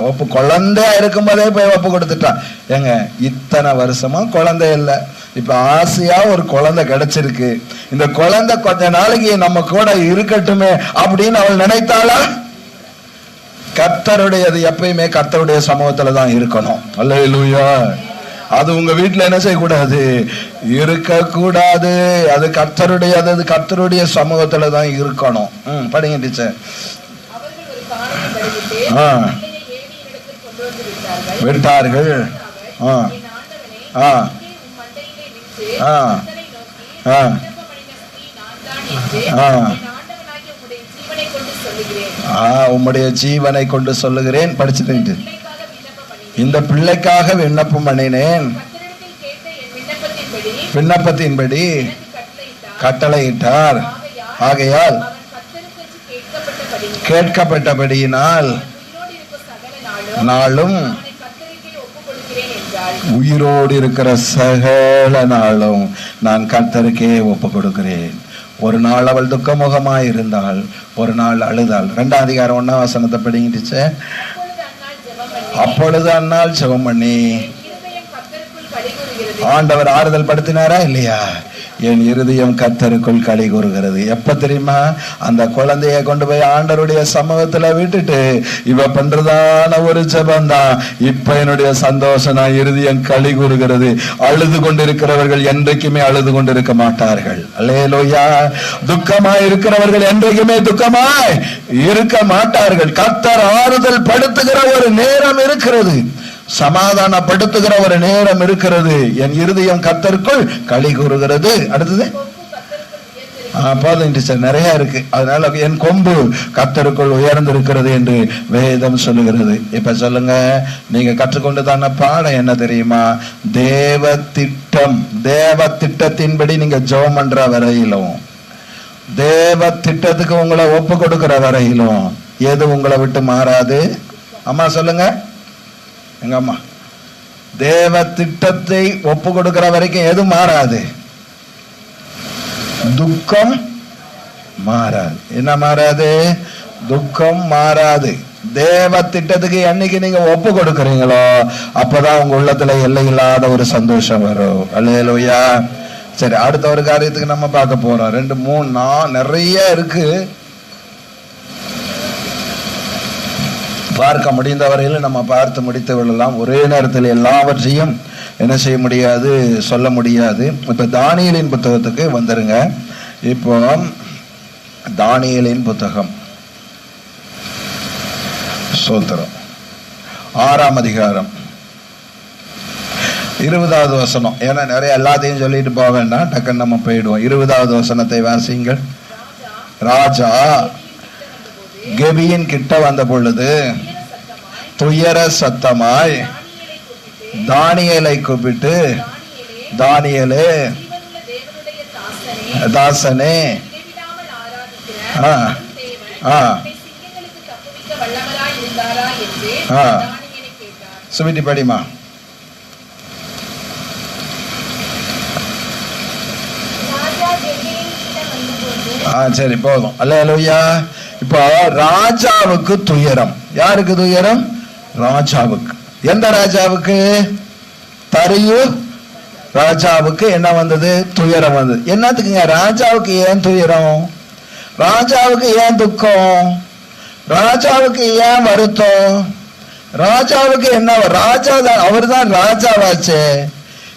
ஒப்பு குழந்தையா இருக்கும் போதே போய் ஒப்பு கொடுத்துட்டான். ஏங்க, இத்தனை வருஷமா குழந்தை இல்லை, இப்ப ஆசையா ஒரு குழந்தை கிடைச்சிருக்கு, இந்த குழந்தை கொஞ்ச நாளைக்கு நம்ம கூட இருக்கட்டுமே அப்படின்னு அவள் நினைத்தாளா? கர்த்தருடையது எப்பயுமே கர்த்தருடைய சமூகத்துல தான் இருக்கணும். அல்லேலூயா. அது உங்க வீட்டுல என்ன செய்யக்கூடாது? இருக்கக்கூடாது. அது கர்த்தருடையது, அது கர்த்தருடைய சமூகத்துல தான் இருக்கணும். படிங்க டீச்சர். விட்டார்கள். உம்முடைய ஜீவனை கொண்டு சொல்லுகிறேன். படிச்சுட்டு, இந்த பிள்ளைக்காக விண்ணப்பம் பண்ணினேன், விண்ணப்பத்தின்படி கட்டளையிட்டார், ஆகையால் கேட்கப்பட்டபடியினால் நாளும் உயிரோடு இருக்கிற சகல நாளும் நான் கர்த்தருக்கே ஒப்பு கொடுக்கிறேன். ஒரு நாள் அவள் துக்கமுகமாய் இருந்தாள், ஒரு நாள் அழுதாள். 2ஆம் அதிகாரம் 1ஆம் வசனத்தை படிங்கிடுச்சு. அப்பொழுது அன்னாள் ஜெபம் பண்ணி ஆண்டவர் ஆறுதல் படுத்தினாரா இல்லையா? என் இருதயம் கர்த்தருக்குள் களி கூறுகிறது. எப்ப தெரியுமா? அந்த குழந்தைய கொண்டு போய் ஆண்டவருடைய சமூகத்துல விட்டுட்டு இவ பண்றதான ஒரு ஜெபம் தான் இப்ப என்னுடைய சந்தோஷம், நான் இருதயம் களி கூறுகிறது. அழுது கொண்டிருக்கிறவர்கள் என்றைக்குமே அழுது கொண்டிருக்க மாட்டார்கள். அல்லேலூயா. துக்கமாய் இருக்கிறவர்கள் என்றைக்குமே துக்கமாய் இருக்க மாட்டார்கள். கர்த்தர் ஆறுதல் படுத்துகிற ஒரு நேரம் இருக்கிறது, சமாதானப்படுத்துகிற ஒரு நேரம் இருக்கிறது. என் இருதயம் கர்த்தருக்குள் களி கூறுகிறது. அடுத்தது போதும் டீச்சர், நிறைய இருக்கு. அதனால என் கொம்பு கர்த்தருக்குள் உயர்ந்திருக்கிறது என்று வேதம் சொல்லுகிறது. இப்ப சொல்லுங்க, நீங்க கற்றுக்கொண்டு தான பாடம் என்ன தெரியுமா? தேவ திட்டம். தேவ திட்டத்தின்படி நீங்க ஜெபம் பண்ற வரையிலும், தேவ திட்டத்துக்கு உங்களை ஒப்பு கொடுக்கிற வரையிலும் எது உங்களை விட்டு மாறாது? அம்மா சொல்லுங்க, எங்க அம்மா. தேவ திட்டத்தை ஒப்பு கொடுக்கிற வரைக்கும் எது மாறாது? துக்கம் மாறாது. என்ன மாறாது? துக்கம் மாறாது. தேவ திட்டத்துக்கு என்னைக்கு நீங்க ஒப்பு கொடுக்கறீங்களோ அப்பதான் உங்க உள்ளத்துல எல்லை இல்லாத ஒரு சந்தோஷம் வரும். அல்லேலூயா. சரி, அடுத்த ஒரு காரியத்துக்கு நம்ம பார்க்க போறோம். 2 3 நிறைய இருக்கு, பார்க்க முடிந்த வரையில் நம்ம பார்த்து முடித்து விடலாம். ஒரே நேரத்தில் எல்லாவற்றையும் என்ன செய்ய முடியாது, சொல்ல முடியாது. இப்ப தானியேலின் புத்தகத்துக்கு வந்துருங்க. இப்போ தானியேலின் புத்தகம் சோத்திரம் 6ஆம் அதிகாரம் 20வது வசனம். ஏன்னா நிறைய எல்லாத்தையும் சொல்லிட்டு போக வேண்டாம், டக்குன்னு நம்ம போயிடுவோம். 20வது வசனத்தை வாசிங்கள். ராஜா கெபியின் கிட்ட வந்த பொழுது துயர சத்தமாய் தானியேலை கூப்பிட்டு, தானியேலே தாசனே, சுமிட்டி படிமா. சரி போதும். அல்லேலூயா. இப்போ ராஜாவுக்கு துயரம். யாருக்கு துயரம்? ராஜாவுக்கு. எந்த ராஜாவுக்கு? தரியு ராஜாவுக்கு என்ன வந்தது? துயரம் வந்தது. என்னத்துக்குங்க? ராஜாவுக்கு ஏன் துயரம்? ராஜாவுக்கு ஏன் துக்கம்? ராஜாவுக்கு ஏன் வருத்தம்? ராஜாவுக்கு என்ன? ராஜா தான், அவர் தான் ராஜாவாச்சே.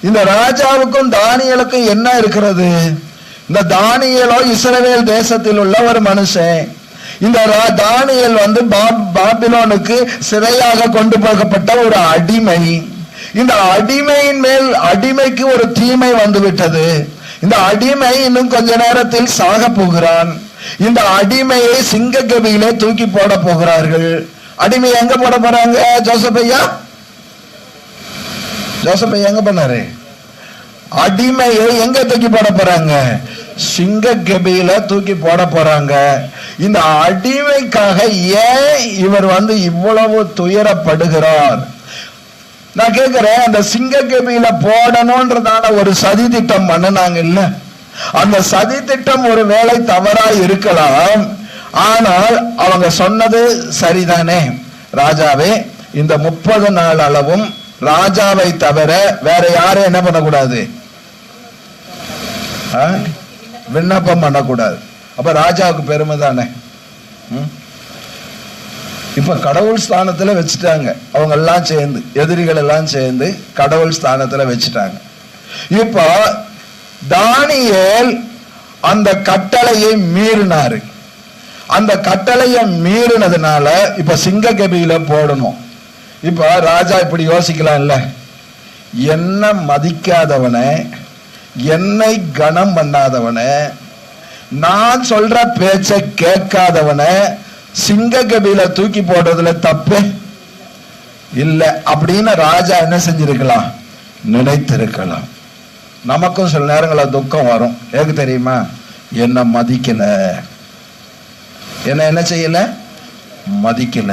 இந்த ராஜாவுக்கும் தானியேலுக்கும் என்ன இருக்கிறது? இந்த தானியேலோ இஸ்ரவேல் தேசத்தில் உள்ள ஒரு மனுஷன். இந்த தானியேல் பாபிலோனுக்கு சிறையாக கொண்டு போகப்பட்ட ஒரு அடிமை. இந்த அடிமையின் மேல், அடிமைக்கு ஒரு தீமை வந்து விட்டது. இந்த அடிமை இன்னும் கொஞ்ச நேரத்தில் சாக போகிறான். இந்த அடிமையை சிங்கக்கவியிலே தூக்கி போட போகிறார்கள். அடிமை எங்க போட போறாங்க? ஜோசப்பையா எங்க பண்ணாரு? அடிமையை எங்க தூக்கி போட போறாங்க? சிங்கக்கவியில தூக்கி போட போறாங்க. இந்த அடிமைக்காக ஏன் இவர் இவ்வளவு துயரப்படுகிறார்? நான் கேட்கிறேன், அந்த சிங்கக்கவியில போடணும்ன்றதான ஒரு சதி திட்டம் பண்ணினாங்க இல்ல? அந்த சதி திட்டம் ஒரு வேளை தவறா இருக்கலாம், ஆனால் அவங்க சொன்னது சரிதானே? ராஜாவே, இந்த 30 நாள் அளவும் ராஜாவை தவிர வேற யாரும் என்ன பண்ணக்கூடாது? விண்ணப்பம் பண்ணக்கூடாது. அப்ப ராஜாவுக்கு பெருமை தானே. இப்ப கடவுள் ஸ்தானத்துல வச்சுட்டாங்க. அவங்க எல்லாம் சேர்ந்து, எதிரிகள் எல்லாம் சேர்ந்து கடவுள் ஸ்தானத்துல வச்சுட்டாங்க. இப்ப தானியேல் அந்த கட்டளையை மீறினாரு. அந்த கட்டளையை மீறினதுனால இப்ப சிங்கக்கவியில போடணும். இப்ப ராஜா இப்படி யோசிக்கலாம் இல்ல, என்ன மதிக்காதவன, என்னை கனம் பண்ணாதவன, நான் சொல்ற பேச்ச கேட்காதவன சிங்கக்கவியில தூக்கி போடுறதுல தப்பு இல்ல அப்படின்னு ராஜா என்ன செஞ்சிருக்கலாம்? நினைத்திருக்கலாம். நமக்கும் சில நேரங்களில் துக்கம் வரும். எனக்கு தெரியுமா? என்ன மதிக்கல, என்ன செய்யல, மதிக்கல,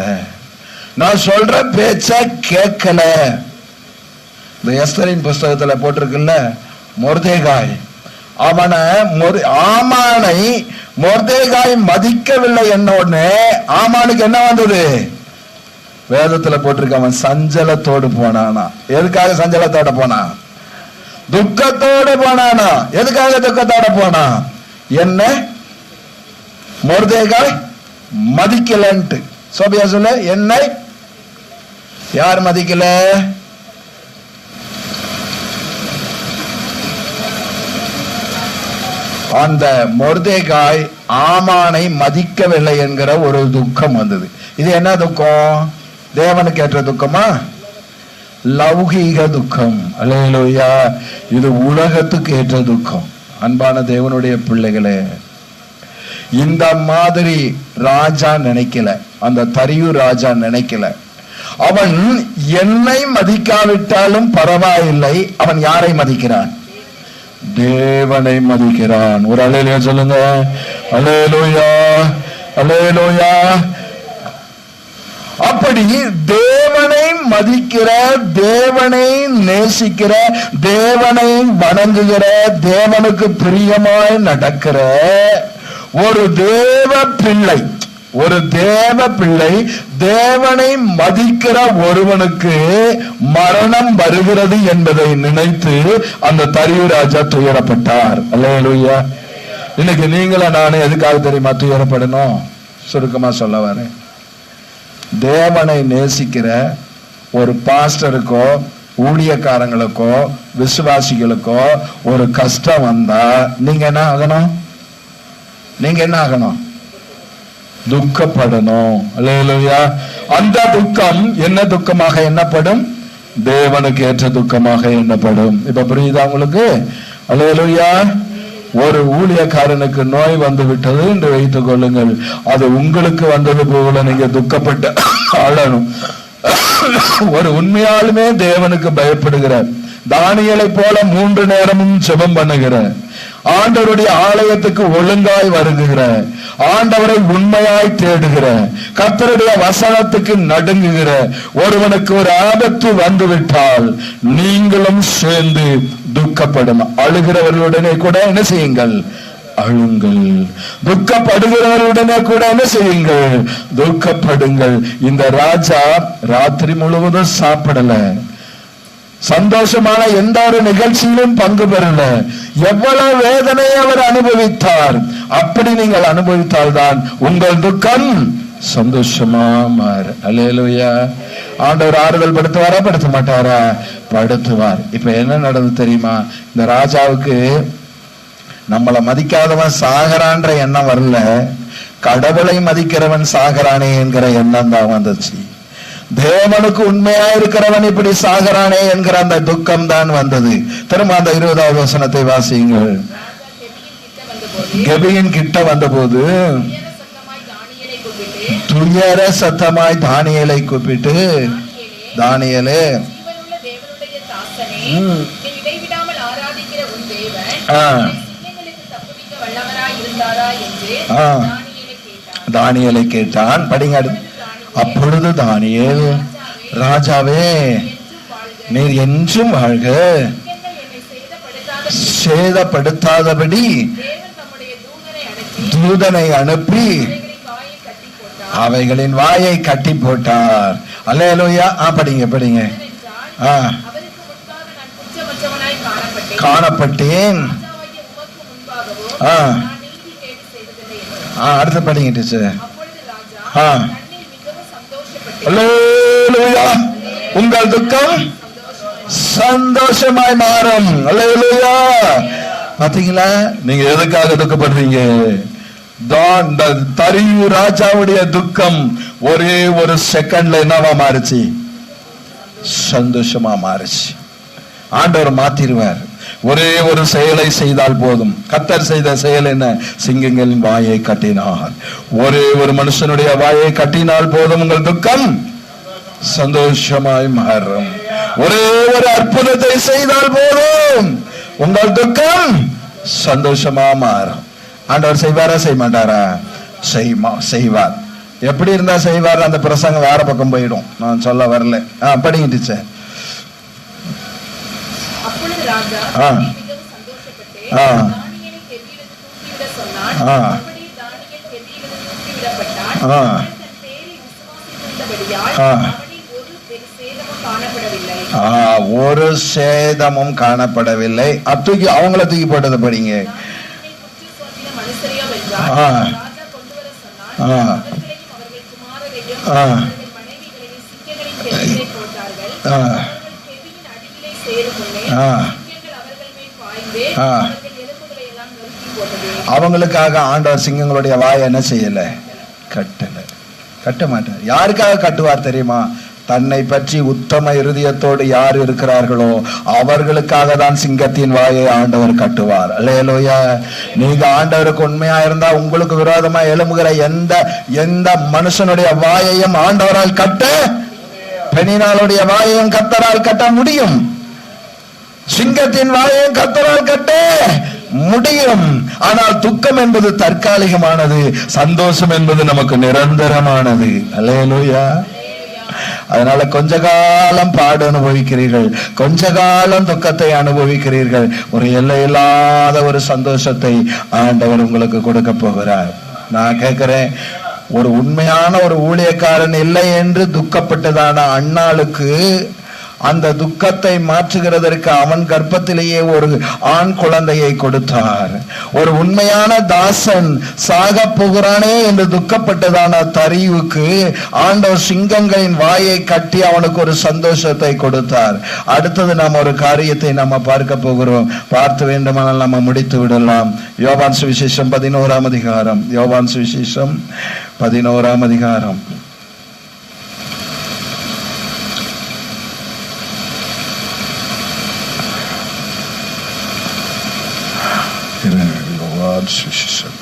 நான் சொல்ற பேச்ச கேட்கல. இந்த எஸ்தரின் புஸ்தகத்துல போட்டிருக்குல்ல, மொர்தேகாய் ஆமானை மொர்தேகாய் மதிக்கவில்லை என்னோடனே ஆமானுக்கு என்ன வந்தது? வேதத்துல போட்டிருக்க, அவன் சஞ்சலத்தோடு போனானா. எதுக்காக சஞ்சலத்தோட போனா? துக்கத்தோட போனானா. எதுக்காக துக்கத்தோட போனா? என்ன மொர்தெகாய் மதிக்கலன்ட்டு. சோபியா சொல்ல, என்னை யார் மதிக்கல? அந்த மொர்தெகாய் ஆமானை மதிக்கவில்லை என்கிற ஒரு துக்கம் வந்தது. இது என்ன துக்கம்? தேவனுக்கு ஏற்ற துக்கமா? லௌகீக துக்கம். அல்லேலூயா. இது உலகத்துக்கு ஏற்ற துக்கம். அன்பான தேவனுடைய பிள்ளைகளே, இந்த மாதிரி ராஜா நினைக்கல. அந்த தரியு ராஜா நினைக்கல. அவன் என்னை மதிக்காவிட்டாலும் பரவாயில்லை. அவன் யாரை மதிக்கிறான்? தேவனை மதிக்கிறான். ஒரு அல்லேலூயா சொல்லுங்க. அல்லேலூயா, அல்லேலூயா. அப்படி தேவனை மதிக்கிற, தேவனை நேசிக்கிற, தேவனை வணங்குகிற, தேவனுக்கு பிரியமாய் நடக்கிற ஒரு தேவ பிள்ளை, ஒரு தேவ பிள்ளை, தேவனை மதிக்கிற ஒருவனுக்கு மரணம் வருகிறது என்பதை நினைத்து அந்த தரியு ராஜா துயரப்பட்டார். அல்லேலூயா. இன்னைக்கு நீங்கள நானே எதுக்காக தெரியுமா துயரப்படணும்? சுருக்கமா சொல்ல வரேன். தேவனை நேசிக்கிற ஒரு பாஸ்டருக்கோ ஊழியக்காரங்களுக்கோ விசுவாசிகளுக்கோ ஒரு கஷ்டம் வந்தா நீங்க என்ன ஆகணும்? நீங்க என்ன ஆகணும்? துக்கப்படணும். அல்லேலூயா. அந்த துக்கம் என்ன துக்கமாக எண்ணப்படும்? தேவனுக்கு ஏற்ற துக்கமாக எண்ணப்படும். இப்ப புரியுதா உங்களுக்கு? அல்லேலூயா. ஒரு ஊழியக்காரனுக்கு நோய் வந்து விட்டது என்று வைத்துக் கொள்ளுங்கள். அது உங்களுக்கு வந்தது போல நீங்க துக்கப்பட்டு அழணும். ஒரு உண்மையாலுமே தேவனுக்கு பயப்படுகிற, தானியேலை போல 3 நேரமும் ஜெபம் பண்ணுகிற, ஆண்டவருடைய ஆலயத்துக்கு ஒழுங்காய் வருகிற, ஆண்டவரை உண்மையாய் தேடுகிற, கர்த்தருடைய வசனத்துக்கு நடுங்குகிற ஒருவனுக்கு ஒரு ஆபத்து வந்துவிட்டால் நீங்களும் சேர்ந்து துக்கப்படும். அழுகிறவர்களுடனே கூட என்ன செய்யுங்கள்? அழுங்கள். துக்கப்படுகிறவர்களுடனே கூட என்ன செய்யுங்கள்? துக்கப்படுங்கள். இந்த ராஜா ராத்திரி முழுவதும் சாப்பிடல, சந்தோஷமான எந்த ஒரு நிகழ்ச்சியிலும் பங்கு பெறல. எவ்வளவு வேதனையை அவர் அனுபவித்தார். அப்படி நீங்கள் அனுபவித்தால் தான் உங்கள் துக்கம் சந்தோஷமா மாறு. அல்லேலூயா. ஆண்டவர் ஆறுதல் படுத்துவாரா? படுத்த மாட்டாரா? படுத்துவார். இப்ப என்ன நடந்தது தெரியுமா? இந்த ராஜாவுக்கு நம்மளை மதிக்காதவன் சாகரான்ற எண்ணம் வரல, கடவுளை மதிக்கிறவன் சாகரானே என்கிற எண்ணம் தான் வந்துச்சு. தேவனுக்கு உண்மையா இருக்கிறவன் இப்படி சாகரானே என்கிற அந்த துக்கம் தான் வந்தது. திரும்ப அந்த 20வது வசனத்தை வாசியுங்கள். கெபியின் கிட்ட வந்தபோது துயர சத்தமாய் தானியேலை கூப்பிட்டு, தானியேலே, தானியேலை கேட்டான். படிங்க. அப்பொழுது தானியேல், ராஜாவே, நீர் என்றும் வாழ்க, சேதப்படுத்தாதபடி தூதனை அனுப்பி அவைகளின் வாயை கட்டி போட்டார். அல்லேலூயா. படிங்க படிங்க. காணப்பட்டேன். அடுத்து படிங்க டீச்சர். அல்லேலூயா. உங்கள் துக்கம் சந்தோஷமாய் மாறும். அல்லேலூயா. பாத்தீங்களா? நீங்க எதுக்காக துக்கப்படுறீங்க? தரியு ராஜாவுடைய துக்கம் ஒரே ஒரு செகண்ட்ல என்னவா மாறுச்சு? சந்தோஷமா மாறுச்சு. ஆண்டவர் மாத்திருவார். ஒரே ஒரு செயலை செய்தால் போதும். கர்த்தர் செய்த செயல் என்ன? சிங்கங்களின் வாயை கட்டினார். ஒரே ஒரு மனுஷனுடைய வாயை கட்டினால் போதும், உங்கள் துக்கம் சந்தோஷமாய் மாறும். ஒரே ஒரு அற்புதத்தை செய்தால் போதும், உங்கள் துக்கம் சந்தோஷமா மாறும். ஆண்டவர் செய்வாரா செய்ய மாட்டாரா? செய்வார். எப்படி இருந்தா செய்வார்? அந்த பிரசங்கம் வேற பக்கம் போயிடும், நான் சொல்ல வரல. படிங்க டீச்சர். ஒரு சேதமும் காணப்படவில்லை. அவங்கள தூக்கி போட்டதை படிங்க. அவங்களுக்காக ஆண்டவர் சிங்கங்களுடைய வாயை என்ன செய்யல? கட்டல. கட்ட மாட்டார். யாருக்காக கட்டுவார் தெரியுமா? தன்னை பற்றி உத்தம இருதயத்தோடு யார் இருக்கிறார்களோ அவர்களுக்காக தான் சிங்கத்தின் வாயை ஆண்டவர் கட்டுவார். அல்லேலூயா. நீங்க ஆண்டவருக்கு உண்மையா இருந்தா உங்களுக்கு விரோதமா எழும்புகிற எந்த மனுஷனுடைய வாயையும் ஆண்டவரால் கட்ட, பெண்ணினாளுடைய வாயையும் கர்த்தரால் கட்ட முடியும். சிங்கத்தின் வாயையும் கர்த்தரால் கட்ட முடியும். ஆனால் துக்கம் என்பது தற்காலிகமானது, சந்தோஷம் என்பது நமக்கு நிரந்தரமானது. அல்லேலூயா. அதனால கொஞ்ச காலம் பாடு அனுபவிக்கிறீர்கள், கொஞ்ச காலம் துக்கத்தை அனுபவிக்கிறீர்கள். ஒரு எல்லையில்லாத ஒரு சந்தோஷத்தை ஆண்டவர் உங்களுக்கு கொடுக்க போகிறார். நான் கேட்கிறேன், ஒரு உண்மையான ஒரு ஊழியக்காரன் இல்லை என்று துக்கப்பட்டதான அன்னாளுக்கு அந்த துக்கத்தை மாற்றுகிறதற்கு அவன் கர்ப்பத்திலேயே ஒரு ஆண் குழந்தையை கொடுத்தார். ஒரு உண்மையான தாசன் சாக போகிறானே என்று துக்கப்பட்டதான தரிவுக்கு ஆண்டவர் சிங்கங்களின் வாயை கட்டி அவனுக்கு ஒரு சந்தோஷத்தை கொடுத்தார். அடுத்தது நாம் ஒரு காரியத்தை நம்ம பார்க்க போகிறோம். பார்த்து வேண்டுமானால் நம்ம முடித்து விடலாம். யோவான் சுவிசேஷம் 11ஆம் அதிகாரம். யோவான் சுவிசேஷம் 11ஆம் அதிகாரம். யோவான் சுவிசேஷம்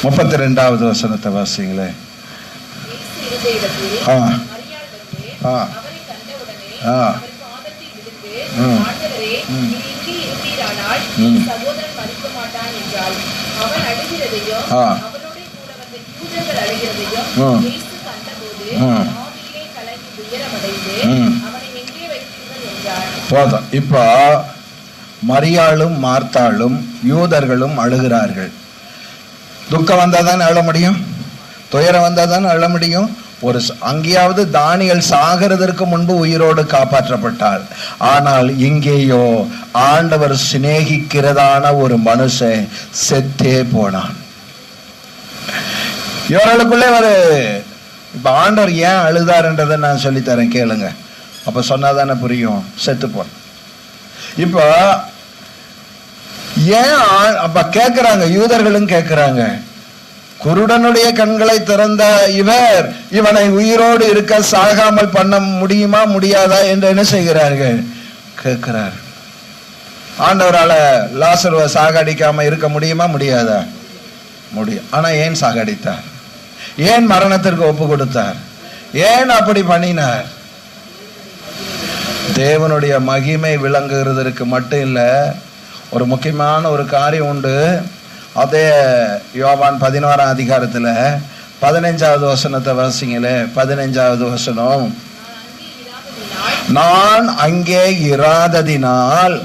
32வது வசனத்தை வாசிங்களே. போதும். இப்ப மரியாளும் மார்த்தாளும் யூதர்களும் அழுகிறார்கள். துக்கம் வந்தாதான் அழ முடியும், துயரம் வந்தாதான் அழ முடியும். ஒரு அங்கேயாவது தானியேல் சாகிறதற்கு முன்பு உயிரோடு காப்பாற்றப்பட்டாள். ஆனால் இங்கேயோ ஆண்டவர் சிநேகிக்கிறதான ஒரு மனுஷன் செத்தே போனான். இவர்களுக்குள்ளே ஒரு இப்ப ஆண்டவர் ஏன் அழுதாருன்றதை நான் சொல்லித்தரேன், கேளுங்க. அப்ப சொன்னாதானே புரியும். செத்து போன இப்ப ஏன் அப்ப கேட்கிறாங்க, யூதர்களும் கேட்கிறாங்க, குருடனுடைய கண்களை திறந்த இவனை உயிரோடு இருக்க சாகாமல் பண்ண முடியுமா முடியாதா என்று என்ன செய்கிறார்கள்? கேட்கிறார். ஆண்டவரால லாசருவை சாகடிக்காம இருக்க முடியுமா முடியாதா? முடியும். ஆனா ஏன் சாகடித்தார்? ஏன் மரணத்திற்கு ஒப்பு கொடுத்தார்? ஏன் அப்படி பண்ணினார்? தேவனுடைய மகிமை விளங்குகிறதற்கு மட்டும் இல்ல, ஒரு முக்கியமான ஒரு காரியம் உண்டு. அதே யோவான் 11ஆம் அதிகாரத்துல 15வது வசனத்தை வாசிங்களே. 15வது வசனம். நான் அங்கே இராததினால்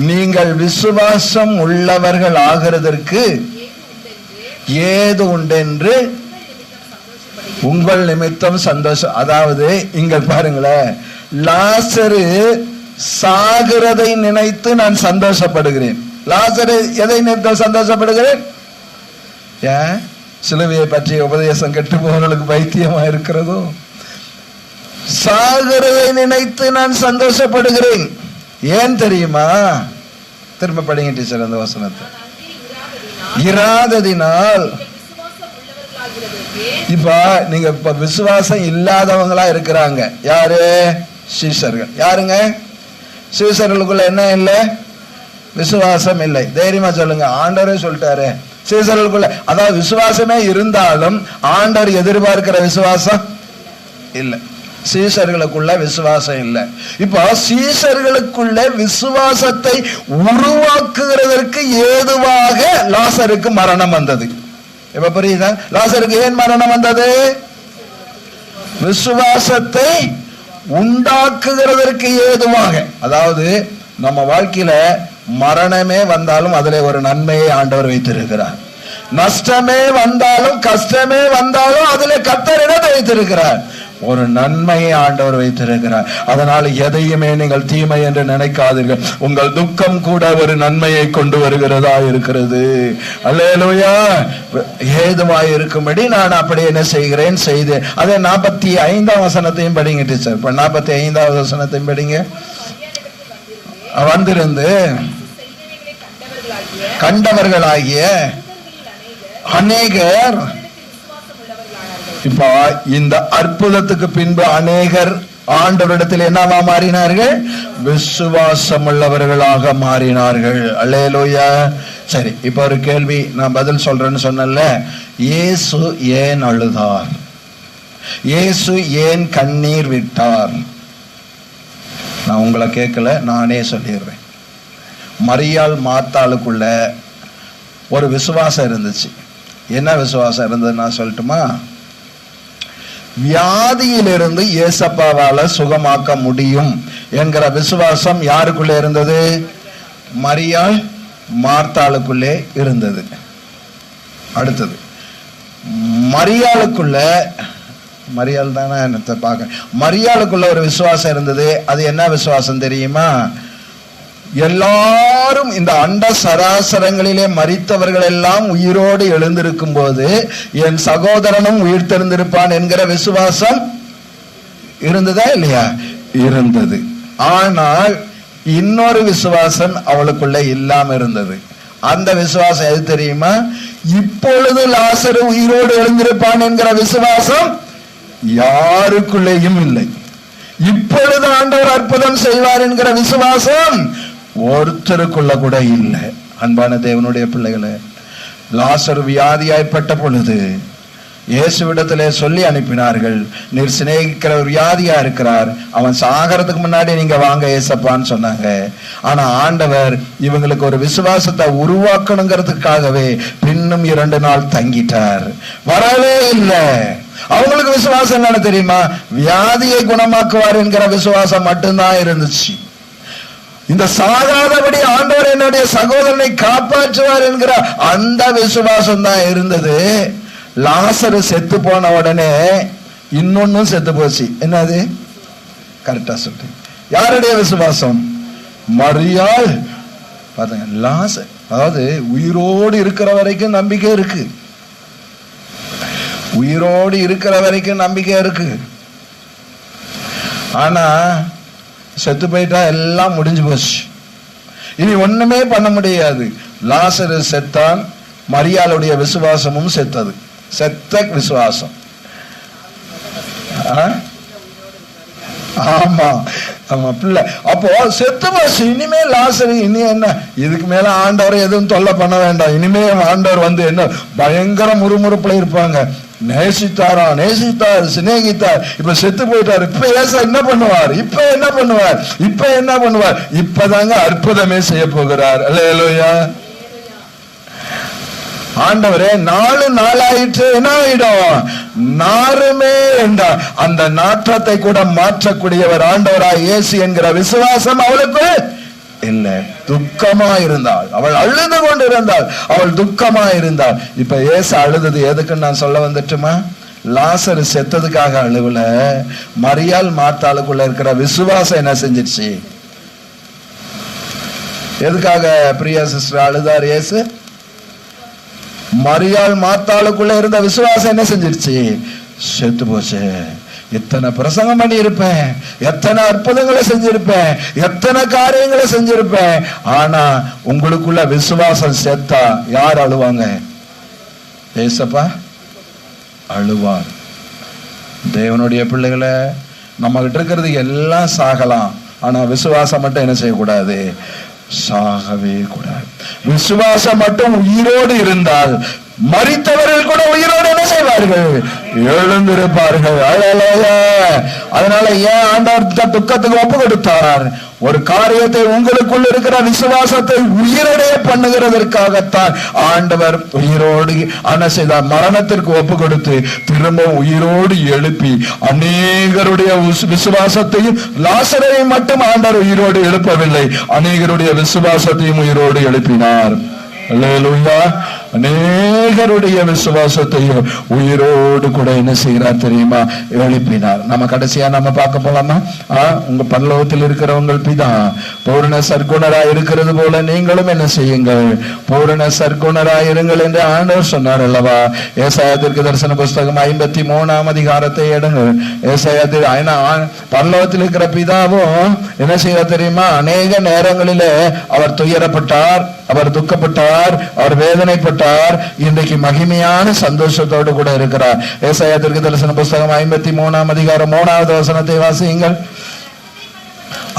நீங்கள் விசுவாசம் உள்ளவர்கள் ஆகிறதற்கு ஏது உண்டென்று உங்கள் நிமித்தம் சந்தோஷம். அதாவது இங்க பாருங்களேன், லாசரு சாகிறதை நினைத்து நான் சந்தோஷப்படுகிறேன். லாசரு எதை நினைத்து சந்தோஷப்படுகிறேன்? ஏன் சிலுவையை பற்றிய உபதேசம் கெட்டு போவர்களுக்கு பைத்தியமா இருக்கிறதோ? சாகிறதை நினைத்து நான் சந்தோஷப்படுகிறேன். ஏன் தெரியுமா? திரும்ப படிங்க டீச்சர் அந்த வசனத்தை. இராததினால். இப்ப நீங்க இப்ப விசுவாசம் இல்லாதவங்களா இருக்கிறாங்க. யாரு? சீஷர்கள். யாருங்க? சீஷர்களுக்குள்ள என்ன இல்லை? விசுவாசம் இல்லை. தைரியமா சொல்லுங்க. ஆண்டவரே சொல்லிட்டாரு சீஷர்களுக்குள்ள. அதாவது விசுவாசமே இருந்தாலும் ஆண்டவர் எதிர்பார்க்கிற விசுவாசம் இல்லை. சீஷர்களுக்குள்ள விசுவாசம் இல்லை. இப்போ சீஷர்களுக்குள்ள விசுவாசத்தை உருவாக்குகிறதற்கு ஏதுவாக லாசருக்கு மரணம் வந்தது. இப்ப புரியுதா? லாசருக்கு ஏன் மரணம் வந்தது? விசுவாசத்தை உண்டாக்குகிறதற்கு ஏதுவாக. அதாவது நம்ம வாழ்க்கையில மரணமே வந்தாலும் அதுல ஒரு நன்மையை ஆண்டவர் வைத்திருக்கிறார். நஷ்டமே வந்தாலும் கஷ்டமே வந்தாலும் அதுல கர்த்தர் இடத்தை வைத்திருக்கிறார். ஒரு நன்மையை ஆண்டவர் வைத்திருக்கிறார். அதனால் எதையுமே நீங்கள் தீமை என்று நினைக்காதீர்கள். உங்கள் துக்கம் கூட ஒரு நன்மையை கொண்டு வருகிறதா இருக்கிறது. அல்லேலூயா. ஏதுவாய் இருக்கும்படி நான் அப்படி என்ன செய்கிறேன் செய்து. அதே 45ஆம் வசனத்தையும் படிங்க டீச்சர். இப்ப 45ஆவது வசனத்தையும் படிங்க. வந்திருந்து கண்டவர்களாகிய அநேகர், இப்ப இந்த அற்புதத்துக்கு பின்பு அநேகர் ஆண்டவரிடத்தில் என்னவா மாறினார்கள்? விசுவாசம் உள்ளவர்களாக மாறினார்கள். அல்லேலூயா. சரி, இப்ப ஒரு கேள்வி நான் பதில் சொல்றேன்னு சொன்னல. இயேசு ஏன் அழுதார்? இயேசு ஏன் கண்ணீர் விட்டார்? நான் உங்களை கேட்கல, நானே சொல்லிடுறேன். மரியாள் மார்த்தாளுக்குள்ள ஒரு விசுவாசம் இருந்துச்சு. என்ன விசுவாசம் இருந்தது நான் சொல்லட்டுமா? வியாதியிலிருந்து ஏசப்பாவால சுகமாக்க முடியும் என்கிற விசுவாசம் யாருக்குள்ளே இருந்தது? மரியாள் மார்த்தாளுக்குள்ளே இருந்தது. அடுத்தது மரியாளுக்குள்ள, மரியாள் தானே என்னத்தை பார்க்க, மரியாளுக்குள்ள ஒரு விசுவாசம் இருந்தது. அது என்ன விசுவாசம் தெரியுமா? எல்லாரும் இந்த அண்ட சராசரங்களிலே மரித்தவர்கள் எல்லாம் உயிரோடு எழுந்திருக்கும் போது என் சகோதரனும் உயிர் தெரிந்திருப்பான் என்கிற விசுவாசம் இருந்ததா இல்லையா? இருந்தது. ஆனால் இன்னொரு விசுவாசம் அவளுக்குள்ள இல்லாம இருந்தது. அந்த விசுவாசம் எது தெரியுமா? இப்பொழுது லாசரு உயிரோடு எழுந்திருப்பான் என்கிற விசுவாசம் யாருக்குள்ளேயும் இல்லை. இப்பொழுது ஆண்டவர் அற்புதம் செய்வார் என்கிற விசுவாசம் ஒருத்தருக்குள்ள கூட இல்லை. அன்பான தேவனுடைய பிள்ளைகளே, லாசரு வியாதியாய்ப்பட்ட பொழுது இயேசுவிடத்திலே சொல்லி அனுப்பினார்கள், நீர் சிநேகிக்கிற ஒரு வியாதியா இருக்கிறார், அவன் சாகிறதுக்கு முன்னாடி நீங்க வாங்க ஏசப்பான்னு சொன்னாங்க. ஆனா ஆண்டவர் இவங்களுக்கு ஒரு விசுவாசத்தை உருவாக்கணுங்கிறதுக்காகவே பின்னும் 2 நாள் தங்கிட்டார். வரவே இல்லை. அவங்களுக்கு விசுவாசம் என்னன்னு தெரியுமா? வியாதியை குணமாக்குவார் என்கிற விசுவாசம் மட்டும்தான் இருந்துச்சு. இந்த சாகாதபடி ஆண்டவர் என்னுடைய சகோதரனை காப்பாற்றுவார் என்கிற அந்த விசுவாசம் தான் இருந்தது. லாசரு செத்து போன உடனே இன்னொன்னும் செத்து போச்சு. என்னது? கரெக்டா சொல்லு. யாருடைய விசுவாசம்? மரியாள். பாருங்க, லாசர் அதாவது உயிரோடு இருக்கிற வரைக்கும் நம்பிக்கை இருக்கு. உயிரோடு இருக்கிற வரைக்கும் நம்பிக்கை இருக்கு. ஆனா செத்து போயிட்டா எல்லாம் முடிஞ்சு போச்சு. இனி ஒண்ணுமே பண்ண முடியாது. லாசரு செத்தான், மரியாளுடைய விசுவாசமும் செத்தது. செத்த விசுவாசம். ஆமா ஆமா பிள்ளை. அப்போ செத்து போச்சு. இனிமே லாசரு இனி என்ன? இதுக்கு மேல ஆண்டவரை எதுவும் தொல்லை பண்ண வேண்டாம். இனிமே ஆண்டவர் வந்து என்ன பயங்கர முறுமுறுப்புல இருப்பாங்க. நேசித்தாரா, நேசித்தார், சிநேகித்தார், இப்ப செத்து போயிட்டார். இப்ப ஏச என்ன பண்ணுவார்? இப்ப என்ன பண்ணுவார்? இப்ப என்ன பண்ணுவார்? இப்பதாங்க அற்புதமே செய்ய போகிறார். அல்லேலூயா. ஆண்டவரே 4 நாளாயிற்று, என்ன ஆயிடும்? நாருமே என்றார். அந்த நாற்றத்தை கூட மாற்றக்கூடியவர் ஆண்டவராய் இயேசு என்கிற விசுவாசம் அவளுக்கு இல்லை. துக்கமா இருந்தாள், அவள் அழுது கொண்டு இருந்தாள், அவள் துக்கமா இருந்தாள். இப்ப இயேசு அழுது எதுக்குன்னு நான் சொல்ல வந்துட்டுமா? லாசரு செத்ததுக்காக அழுவல, மரியாள் மார்த்தாளுக்குள்ள இருக்கிற விசுவாசம் என்ன செஞ்சிருச்சு? எதுக்காக பிரியா சிஸ்டர் அழுதார் இயேசு? மரியாள் மார்த்தாளுக்குள்ள இருந்த விசுவாசம் என்ன செஞ்சிருச்சு? செத்து போச்சு. எத்தனை பிரசங்கம் பண்ணி இருப்பேன், எத்தனை அற்புதங்களை செஞ்சிருப்பேன், எத்தனை காரியங்களை செஞ்சிருப்பேன். ஆனா உங்களுக்குள்ள விசுவாசம் செத்தா யார் அழுவாங்க? ஏசப்பா அழுவார். தேவனுடைய பிள்ளைகளை, நம்ம கிட்ட இருக்கிறது எல்லாம் சாகலாம், ஆனா விசுவாசம் மட்டும் என்ன செய்யக்கூடாது? சாகவே கூடாது. விசுவாசம் மட்டும் உயிரோடு இருந்தால் மரித்தவர்கள் கூட உயிரோடு என்ன செய்வார்கள்? எழுந்திருப்பார்கள். அதனால ஏன் ஆண்டவர் துக்கத்துக்கு ஒப்பு கொடுத்தார்? ஒரு காரியத்தை உங்களுக்குள் இருக்கிற விசுவாசத்தை உயிரடைய பண்ணுகிறதற்காகத்தான் ஆண்டவர் உயிரோடு என்ன செய்தார்? மரணத்திற்கு ஒப்பு கொடுத்து திரும்ப உயிரோடு எழுப்பி அநேகருடைய விசுவாசத்தையும், லாசரை மட்டும் ஆண்டவர் உயிரோடு எழுப்பவில்லை, அநேகருடைய விசுவாசத்தையும் உயிரோடு எழுப்பினார். அல்லேலூயா. அநேகருடைய விசுவாசத்தையும் உயிரோடு கூட என்ன செய்கிறார் தெரியுமா? எழுப்பினார். நம்ம கடைசியா நம்ம பார்க்க போலாமா? உங்க பரலோகத்தில் இருக்கிற உங்கள் பிதா பூரண சற்குணராய் இருக்கிறது போல நீங்களும் என்ன செய்யுங்கள், பூரண சற்குணராய் இருங்கள் என்று ஆண்டவர் சொன்னார் அல்லவா? ஏசாயா தீர்க்கதரிசன புஸ்தகம் 53ஆம் அதிகாரத்தை எடுங்கள். ஏசாயா பரலோகத்தில் இருக்கிற பிதாவும் என்ன செய்ய தெரியுமா? அநேக நேரங்களிலே அவர் துயரப்பட்டார், அவர் துக்கப்பட்டார், அவர் வேதனைப்பட்டார். இன்றைக்கு மகிமையான சந்தோஷத்தோடு கூட இருக்கிறார். ஏசாயா தீர்க்கதரிசன புஸ்தகம் 53ஆம் அதிகாரம் 3வது வசனத்தை வாசியுங்கள்.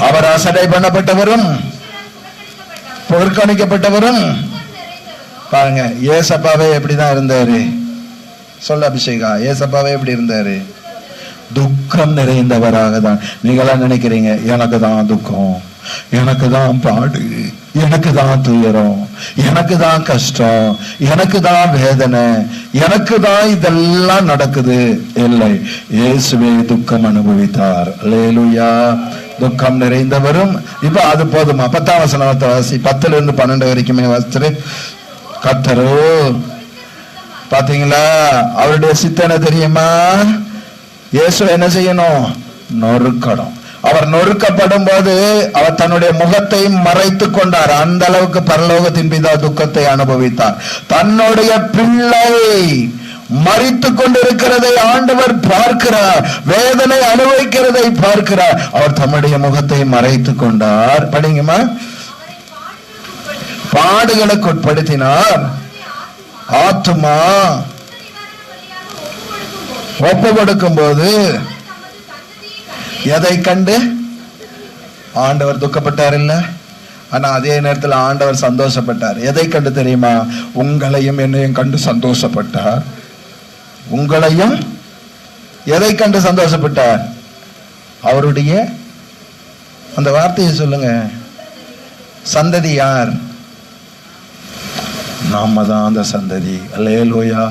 அவர் அசடை பண்ணப்பட்டவரும் புறக்கணிக்கப்பட்டவரும். பாருங்க, ஏசப்பாவே எப்படிதான் இருந்தாரு? சொல்ல அபிஷேகா, ஏசப்பாவே எப்படி இருந்தாரு? துக்கம் நிறைந்தவராக தான். நீங்களாம் நினைக்கிறீங்க எனக்கு தான் துக்கம், எனக்கு தான் பாடு, எனக்கு தான் துயரம், எனக்கு தான் கஷ்டம், எனக்கு தான் வேதனை, எனக்கு தான் இதெல்லாம் நடக்குது. இல்லை, இயேசுவே துக்கம் அனுபவித்தார். அல்லேலூயா. துக்கம் நிறைந்தவரும். இப்ப அது போதுமா? 10ஆம் வசனத்தை வாசி. 10ல இருந்து 12 வரைக்குமே வாசிச்சு. கர்த்தரோ பாத்தீங்களா, அவருடைய சித்தனை தெரியுமா? இயேசு என்ன செய்யணும்? நொறுக்கணும். அவர் நொறுக்கப்படும் போது அவர் தன்னுடைய முகத்தை மறைத்து கொண்டார். அந்த அளவுக்கு பரலோகத்தின் பிதா துக்கத்தை அனுபவித்தார். தன்னுடைய பிள்ளை மரித்து கொண்டிருக்கிறதை ஆண்டவர் பார்க்கிறார், வேதனை அனுபவிக்கிறதை பார்க்கிறார். அவர் தம்முடைய முகத்தை மறைத்து கொண்டார். படிங்கம்மா. பாடுகளுக்கு உட்படுத்தினார். ஆத்துமா ஒப்பு கொடுக்கும் போது எதை கண்டு ஆண்டவர் துக்கப்பட்டார் இல்ல? ஆனா அதே நேரத்தில் ஆண்டவர் சந்தோஷப்பட்டார். எதை கண்டு தெரியுமா? உங்களையும் என்னையும் கண்டு சந்தோஷப்பட்டார். உங்களையும் எதை கண்டு சந்தோஷப்பட்டார்? அவருடைய அந்த வார்த்தையை சொல்லுங்க. சந்ததி யார்? நாம தான் அந்த சந்ததி. அல்லேலூயா.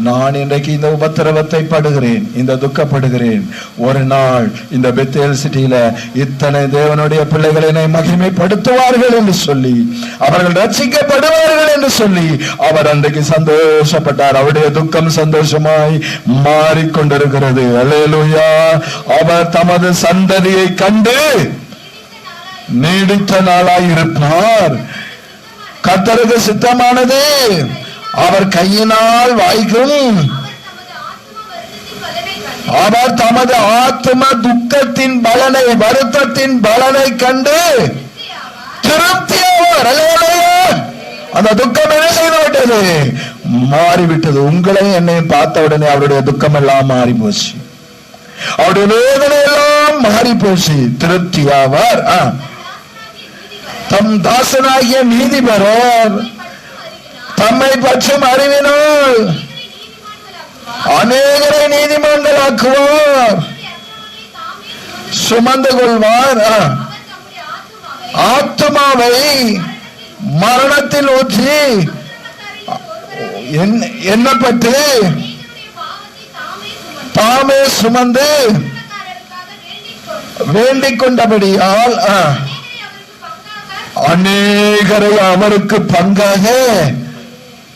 நான் இன்றைக்கு இந்த உபத்திரவத்தை படுகிறேன், இந்த துக்கப்படுகிறேன். ஒரு நாள் இந்த பெத்தேல் சிட்டியில இத்தனை தேவனுடைய பிள்ளைகளை மகிமைப்படுத்துவார்கள் என்று சொல்லி, அவர்கள் ரட்சிக்கப்படுவார்கள் என்று சொல்லி அவர் அன்றைக்கு சந்தோஷப்பட்டார். அவருடைய துக்கம் சந்தோஷமாய் மாறிக்கொண்டிருக்கிறது. அல்லேலூயா. அவர் தமது சந்ததியை கண்டு நீடித்த நாளாய் இருப்பார். கர்த்தருக்கு சித்தமானது அவர் கையினால் வாய்க்கும். அவர் தமது ஆத்ம துக்கத்தின் பலனை, வருத்தத்தின் பலனை கண்டு திருப்தியாவார். அந்த துக்கம் என்ன செய்து விட்டது? மாறிவிட்டது. உங்களையும் என்னையும் பார்த்த உடனே அவருடைய துக்கம் எல்லாம் மாறி போச்சு, அவருடைய வேதனை எல்லாம் மாறி போச்சு. திருப்தியாவார். தம் தாசனாகிய நீதிபரர் தம்மை பற்றும் அறிவினால் அநேகரை நீதிமான்களாக்குவார். சுமந்து கொள்வார். ஆத்துமாவை மரணத்தில் ஊற்றி எண்ணப்பட்டு தாமே சுமந்து வேண்டிக் கொண்டபடியால் அநேகரை அவருக்கு பங்காக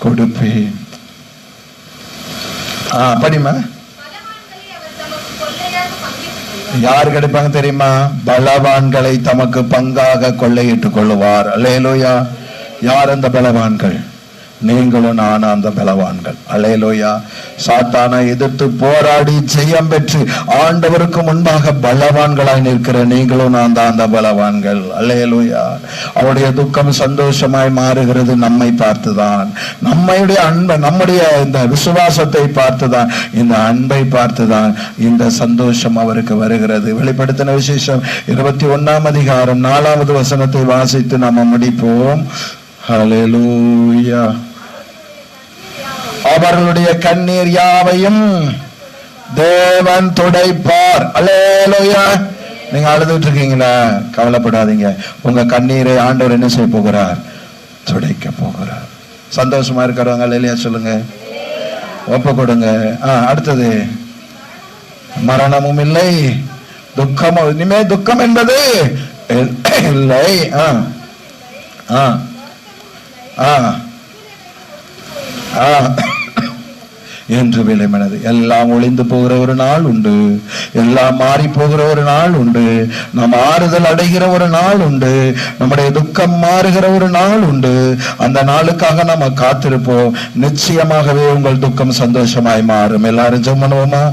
கொடுப்பேன். படிமா. யார் கிடைப்பாங்க தெரியுமா? பலவான்களை தமக்கு பங்காக கொள்ளையிட்டுக் கொள்ளுவார். அல்லேலூயா. யார் அந்த பலவான்கள்? நீங்களும் நானும் அந்த பலவான்கள். அல்லேலூயா. சாத்தானை எதிர்த்து போராடி ஜெயம் பெற்று ஆண்டவருக்கு முன்பாக பலவான்களாய் நிற்கிற நீங்களும் நான் தான் அந்த பலவான்கள். அல்லேலூயா. அவருடைய துக்கம் சந்தோஷமாய் மாறுகிறது நம்மை பார்த்துதான், நம்முடைய அன்பை, நம்முடைய இந்த விசுவாசத்தை பார்த்துதான், இந்த அன்பை பார்த்துதான் இந்த சந்தோஷம் அவருக்கு வருகிறது. வெளிப்படுத்தின விசேஷம் 21ஆம் அதிகாரம் 4வது வசனத்தை வாசித்து நாம முடிப்போம். ஹல்லேலூயா. அவர்களுடைய கண்ணீர் யாவையும் தேவன் துடைப்பார். அல்லேலூயா. நீங்க அழுதுட்டு இருக்கீங்களா? கவலைப்படாதீங்க. உங்க கண்ணீரை ஆண்டவர் என்ன செய்ய போகிறார்? துடைக்க போகிறார். சந்தோஷமா இருக்கிறவங்க அல்லேலூயா சொல்லுங்க. ஒப்பு கொடுங்க. அடுத்தது, மரணமும் இல்லை, துக்கமும் இனிமே துக்கம் என்பது இல்லை. என்று விளைமனது. எல்லாம் ஒளிந்து போகிற ஒரு நாள் உண்டு, எல்லாம் மாறி போகிற ஒரு நாள் உண்டு, நாம் ஆறுதல் அடைகிற ஒரு நாள் உண்டு, நம்முடைய துக்கம் மாறுகிற ஒரு நாள் உண்டு. அந்த நாளுக்காக நம்ம காத்திருப்போம். நிச்சயமாகவே உங்கள் துக்கம் சந்தோஷமாய் மாறும். எல்லாரும் ஜெபம் பண்ணுவோமா?